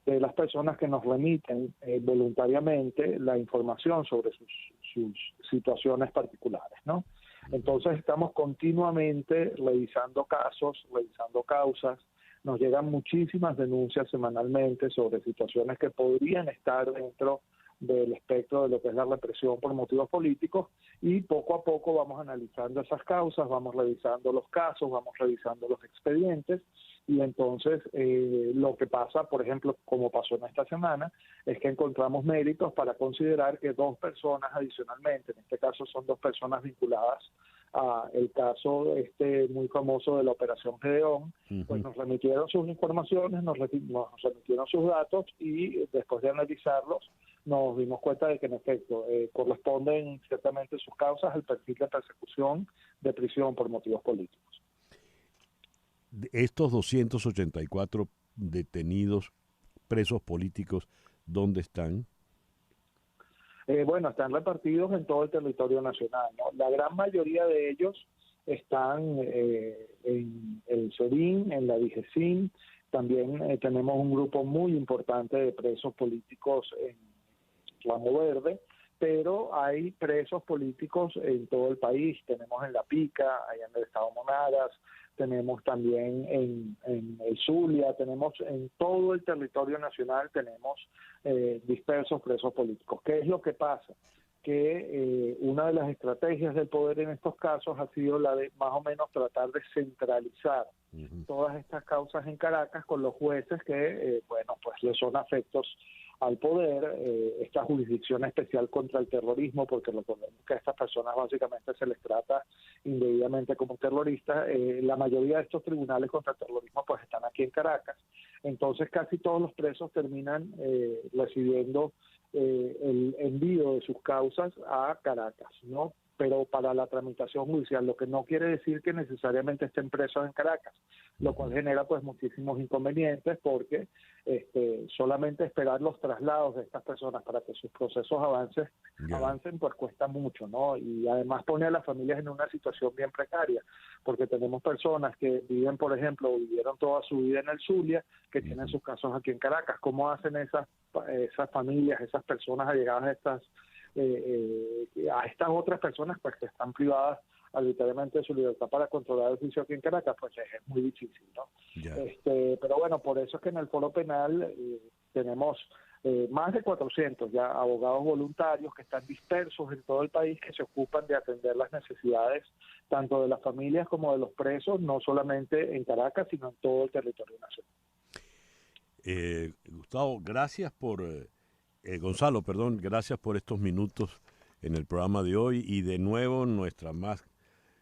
de las personas que nos remiten voluntariamente la información sobre sus situaciones particulares, ¿no? Entonces estamos continuamente revisando casos, revisando causas. Nos llegan muchísimas denuncias semanalmente sobre situaciones que podrían estar dentro del espectro de lo que es la represión por motivos políticos, y poco a poco vamos analizando esas causas, vamos revisando los casos, vamos revisando los expedientes, y entonces lo que pasa, por ejemplo, como pasó en esta semana, es que encontramos méritos para considerar que 2 personas adicionalmente, en este caso son 2 personas vinculadas a el caso muy famoso de la Operación Gedeón, pues nos remitieron sus informaciones, nos remitieron sus datos, y después de analizarlos nos dimos cuenta de que en efecto corresponden ciertamente sus causas al perfil de persecución de prisión por motivos políticos. Estos 284 detenidos, presos políticos, ¿dónde están? Bueno, están repartidos en todo el territorio nacional, ¿no? La gran mayoría de ellos están en el SEBIN, en la DIGESIN. También tenemos un grupo muy importante de presos políticos en Ramo Verde, pero hay presos políticos en todo el país. Tenemos en La Pica, allá en el estado Monagas, tenemos también en el Zulia, tenemos en todo el territorio nacional, tenemos dispersos presos políticos. ¿Qué es lo que pasa? Que una de las estrategias del poder en estos casos ha sido la de más o menos tratar de centralizar todas estas causas en Caracas con los jueces que, bueno, pues le son afectos al poder, esta jurisdicción especial contra el terrorismo, porque recordemos que a estas personas básicamente se les trata indebidamente como terroristas. La mayoría de estos tribunales contra el terrorismo pues están aquí en Caracas, entonces casi todos los presos terminan recibiendo el envío de sus causas a Caracas, ¿no? Pero para la tramitación judicial, lo que no quiere decir que necesariamente estén presos en Caracas, lo cual genera pues muchísimos inconvenientes, porque solamente esperar los traslados de estas personas para que sus procesos avancen pues cuesta mucho, ¿no? Y además pone a las familias en una situación bien precaria, porque tenemos personas que viven, por ejemplo, vivieron toda su vida en el Zulia, que tienen sus casos aquí en Caracas. ¿Cómo hacen esas familias, esas personas allegadas a estas otras personas pues que están privadas arbitrariamente de su libertad para controlar el juicio aquí en Caracas? Pues es muy difícil, ¿no? Pero bueno, por eso es que en el Foro Penal tenemos más de 400 ya abogados voluntarios que están dispersos en todo el país, que se ocupan de atender las necesidades tanto de las familias como de los presos, no solamente en Caracas, sino en todo el territorio nacional. Gustavo, gracias por... Gonzalo, perdón, gracias por estos minutos en el programa de hoy, y de nuevo nuestra más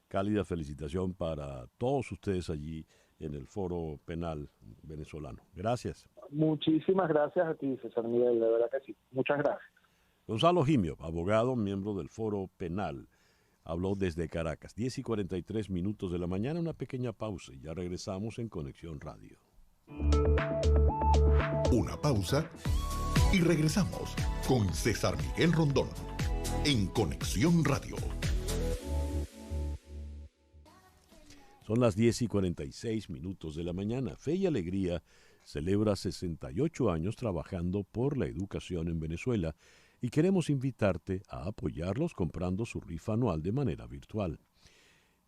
cálida felicitación para todos ustedes allí en el Foro Penal venezolano. Gracias. Muchísimas gracias a ti, César Miguel, de verdad que sí. Muchas gracias. Gonzalo Jimio, abogado, miembro del Foro Penal, habló desde Caracas. 10:43 de la mañana, una pequeña pausa y ya regresamos en Conexión Radio. Una pausa y regresamos con César Miguel Rondón en Conexión Radio. Son las 10:46 de la mañana. Fe y Alegría celebra 68 años trabajando por la educación en Venezuela, y queremos invitarte a apoyarlos comprando su rifa anual de manera virtual.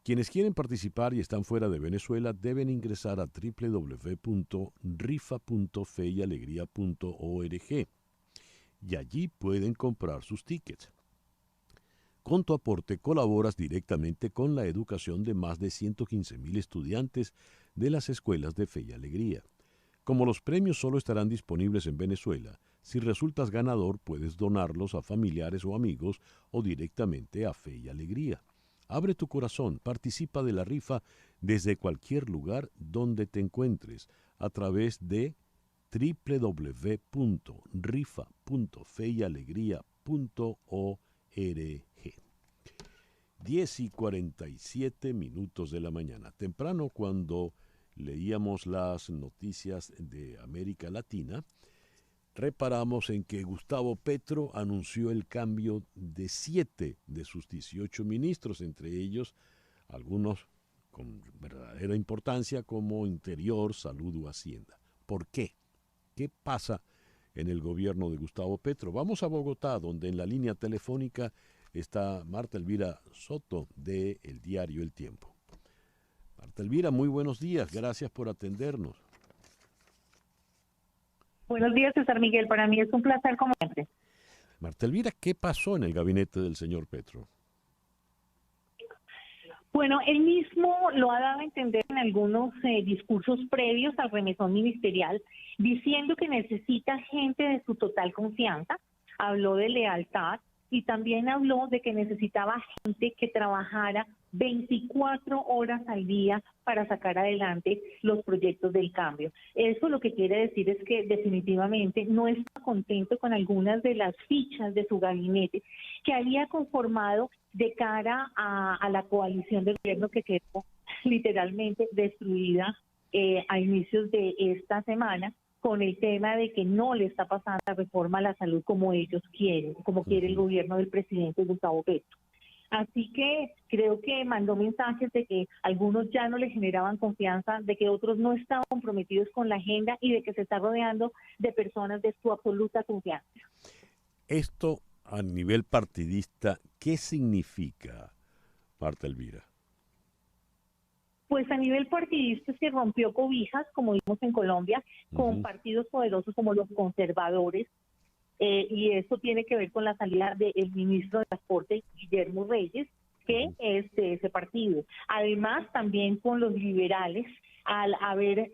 Quienes quieren participar y están fuera de Venezuela deben ingresar a www.rifa.feyalegria.org y allí pueden comprar sus tickets. Con tu aporte colaboras directamente con la educación de más de 115,000 estudiantes de las escuelas de Fe y Alegría. Como los premios solo estarán disponibles en Venezuela, si resultas ganador puedes donarlos a familiares o amigos o directamente a Fe y Alegría. Abre tu corazón, participa de la rifa desde cualquier lugar donde te encuentres a través de www.rifa.feyalegria.org. 10:47 de la mañana. Temprano, cuando leíamos las noticias de América Latina, reparamos en que Gustavo Petro anunció el cambio de 7 de sus 18 ministros, entre ellos algunos con verdadera importancia como Interior, Salud o Hacienda. ¿Por qué? ¿Qué pasa en el gobierno de Gustavo Petro? Vamos a Bogotá, donde en la línea telefónica está Marta Elvira Soto de el diario El Tiempo. Marta Elvira, muy buenos días, gracias por atendernos. Buenos días, César Miguel, para mí es un placer como siempre. Marta Elvira, ¿qué pasó en el gabinete del señor Petro? Bueno, él mismo lo ha dado a entender en algunos discursos previos al remesón ministerial, diciendo que necesita gente de su total confianza, habló de lealtad y también habló de que necesitaba gente que trabajara 24 horas al día para sacar adelante los proyectos del cambio. Eso lo que quiere decir es que definitivamente no está contento con algunas de las fichas de su gabinete que había conformado de cara a la coalición del gobierno que quedó literalmente destruida a inicios de esta semana, con el tema de que no le está pasando la reforma a la salud como ellos quieren, como quiere el gobierno del presidente Gustavo Petro. Así que creo que mandó mensajes de que algunos ya no le generaban confianza, de que otros no estaban comprometidos con la agenda y de que se está rodeando de personas de su absoluta confianza. Esto a nivel partidista, ¿qué significa, Marta Elvira? Pues a nivel partidista se rompió cobijas, como vimos en Colombia, con partidos poderosos como los conservadores, y eso tiene que ver con la salida del ministro de Transporte, Guillermo Reyes, que es de ese partido. Además, también con los liberales, al haber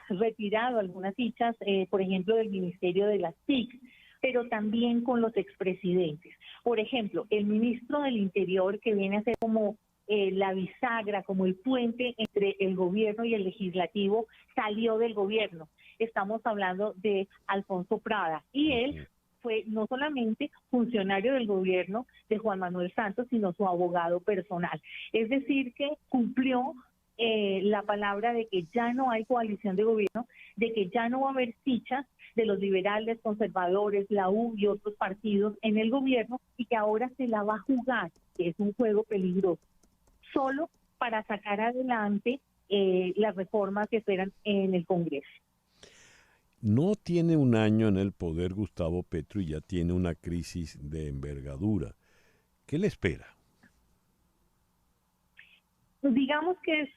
retirado algunas fichas, por ejemplo, del Ministerio de las TIC, pero también con los expresidentes. Por ejemplo, el ministro del Interior, que viene a ser como la bisagra, como el puente entre el gobierno y el legislativo, salió del gobierno. Estamos hablando de Alfonso Prada, y él fue no solamente funcionario del gobierno de Juan Manuel Santos, sino su abogado personal. Es decir, que cumplió la palabra de que ya no hay coalición de gobierno, de que ya no va a haber fichas de los liberales, conservadores, la U y otros partidos en el gobierno, y que ahora se la va a jugar, que es un juego peligroso, solo para sacar adelante las reformas que esperan en el Congreso. No tiene un año en el poder Gustavo Petro y ya tiene una crisis de envergadura. ¿Qué le espera? Digamos que es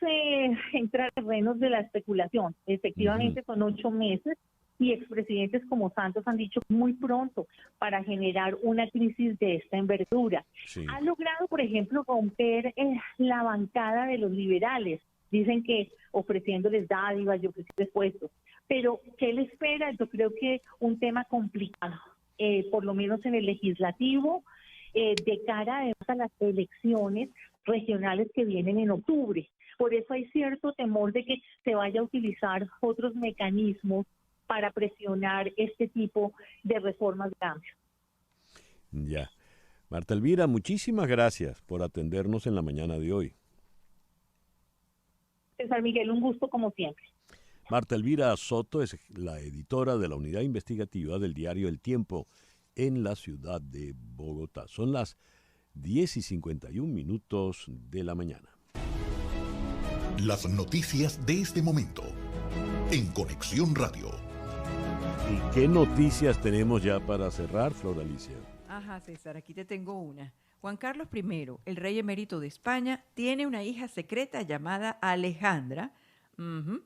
entrar a terrenos de la especulación. Efectivamente son 8 meses y expresidentes como Santos han dicho muy pronto para generar una crisis de esta envergadura. Sí. Ha logrado, por ejemplo, romper la bancada de los liberales. Dicen que ofreciéndoles dádivas y ofreciéndoles puestos. Pero, ¿qué le espera? Yo creo que un tema complicado, por lo menos en el legislativo, de cara además a las elecciones regionales que vienen en octubre. Por eso hay cierto temor de que se vaya a utilizar otros mecanismos para presionar este tipo de reformas de cambio. Ya. Marta Elvira, muchísimas gracias por atendernos en la mañana de hoy. César Miguel, un gusto como siempre. Marta Elvira Soto es la editora de la unidad investigativa del diario El Tiempo en la ciudad de Bogotá. Son las 10:51 de la mañana. Las noticias de este momento en Conexión Radio. ¿Y qué noticias tenemos ya para cerrar, Flor Alicia? Ajá, César, aquí te tengo una. Juan Carlos I, el rey emérito de España, tiene una hija secreta llamada Alejandra,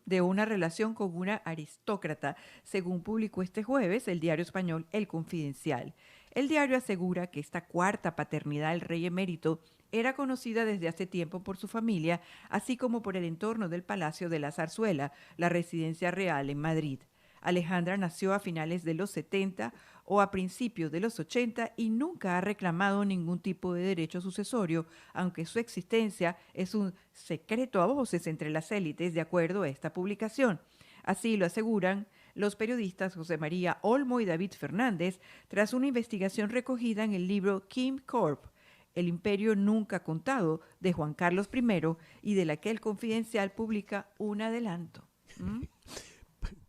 de una relación con una aristócrata, según publicó este jueves el diario español El Confidencial. El diario asegura que esta cuarta paternidad del rey emérito era conocida desde hace tiempo por su familia, así como por el entorno del Palacio de la Zarzuela, la residencia real en Madrid. Alejandra nació a finales de los 70 o a principios de los 80 y nunca ha reclamado ningún tipo de derecho sucesorio, aunque su existencia es un secreto a voces entre las élites, de acuerdo a esta publicación. Así lo aseguran los periodistas José María Olmo y David Fernández tras una investigación recogida en el libro Kim Corp, El Imperio Nunca Contado, de Juan Carlos I, y de la que el Confidencial publica un adelanto.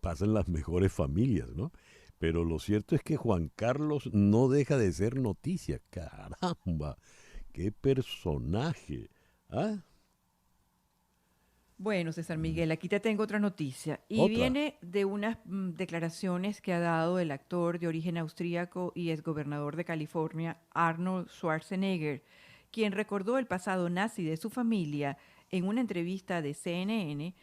Pasan las mejores familias, ¿no? Pero lo cierto es que Juan Carlos no deja de ser noticia. ¡Caramba! ¡Qué personaje! ¿Ah? Bueno, César Miguel, aquí te tengo otra noticia. Y ¿Otra? viene de unas declaraciones que ha dado el actor de origen austríaco y exgobernador de California, Arnold Schwarzenegger, quien recordó el pasado nazi de su familia en una entrevista de CNN,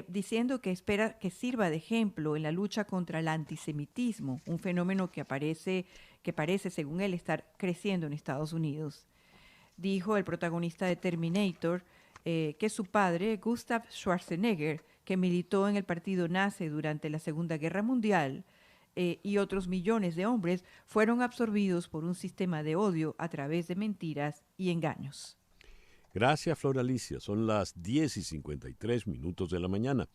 diciendo que espera que sirva de ejemplo en la lucha contra el antisemitismo, un fenómeno que parece, según él, estar creciendo en Estados Unidos. Dijo el protagonista de Terminator que su padre, Gustav Schwarzenegger, que militó en el partido nazi durante la Segunda Guerra Mundial, y otros millones de hombres fueron absorbidos por un sistema de odio a través de mentiras y engaños. Gracias, Flor Alicia. Son las 10:53 de la mañana.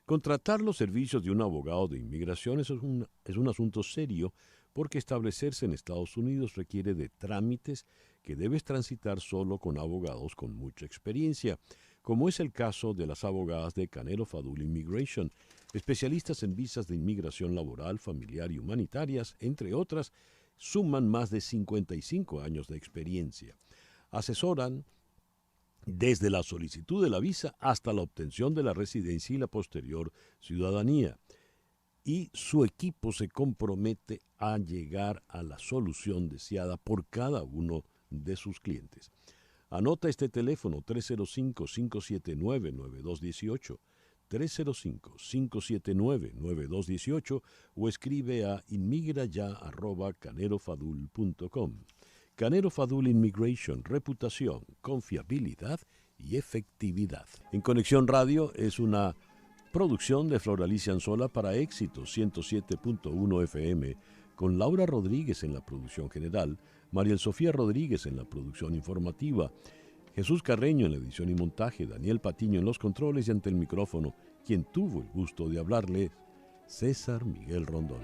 Contratar los servicios de un abogado de inmigración es un asunto serio porque establecerse en Estados Unidos requiere de trámites que debes transitar solo con abogados con mucha experiencia, como es el caso de las abogadas de Canero Fadul Immigration, especialistas en visas de inmigración laboral, familiar y humanitarias, entre otras, suman más de 55 años de experiencia. Asesoran desde la solicitud de la visa hasta la obtención de la residencia y la posterior ciudadanía. Y su equipo se compromete a llegar a la solución deseada por cada uno de sus clientes. Anota este teléfono 305-579-9218, 305-579-9218 o escribe a inmigraya@canerofadul.com. Canero Fadul Immigration, reputación, confiabilidad y efectividad. En Conexión Radio es una producción de Flor Alicia Anzola para Éxito 107.1 FM, con Laura Rodríguez en la producción general, Mariel Sofía Rodríguez en la producción informativa, Jesús Carreño en la edición y montaje, Daniel Patiño en los controles y ante el micrófono, quien tuvo el gusto de hablarle, César Miguel Rondón.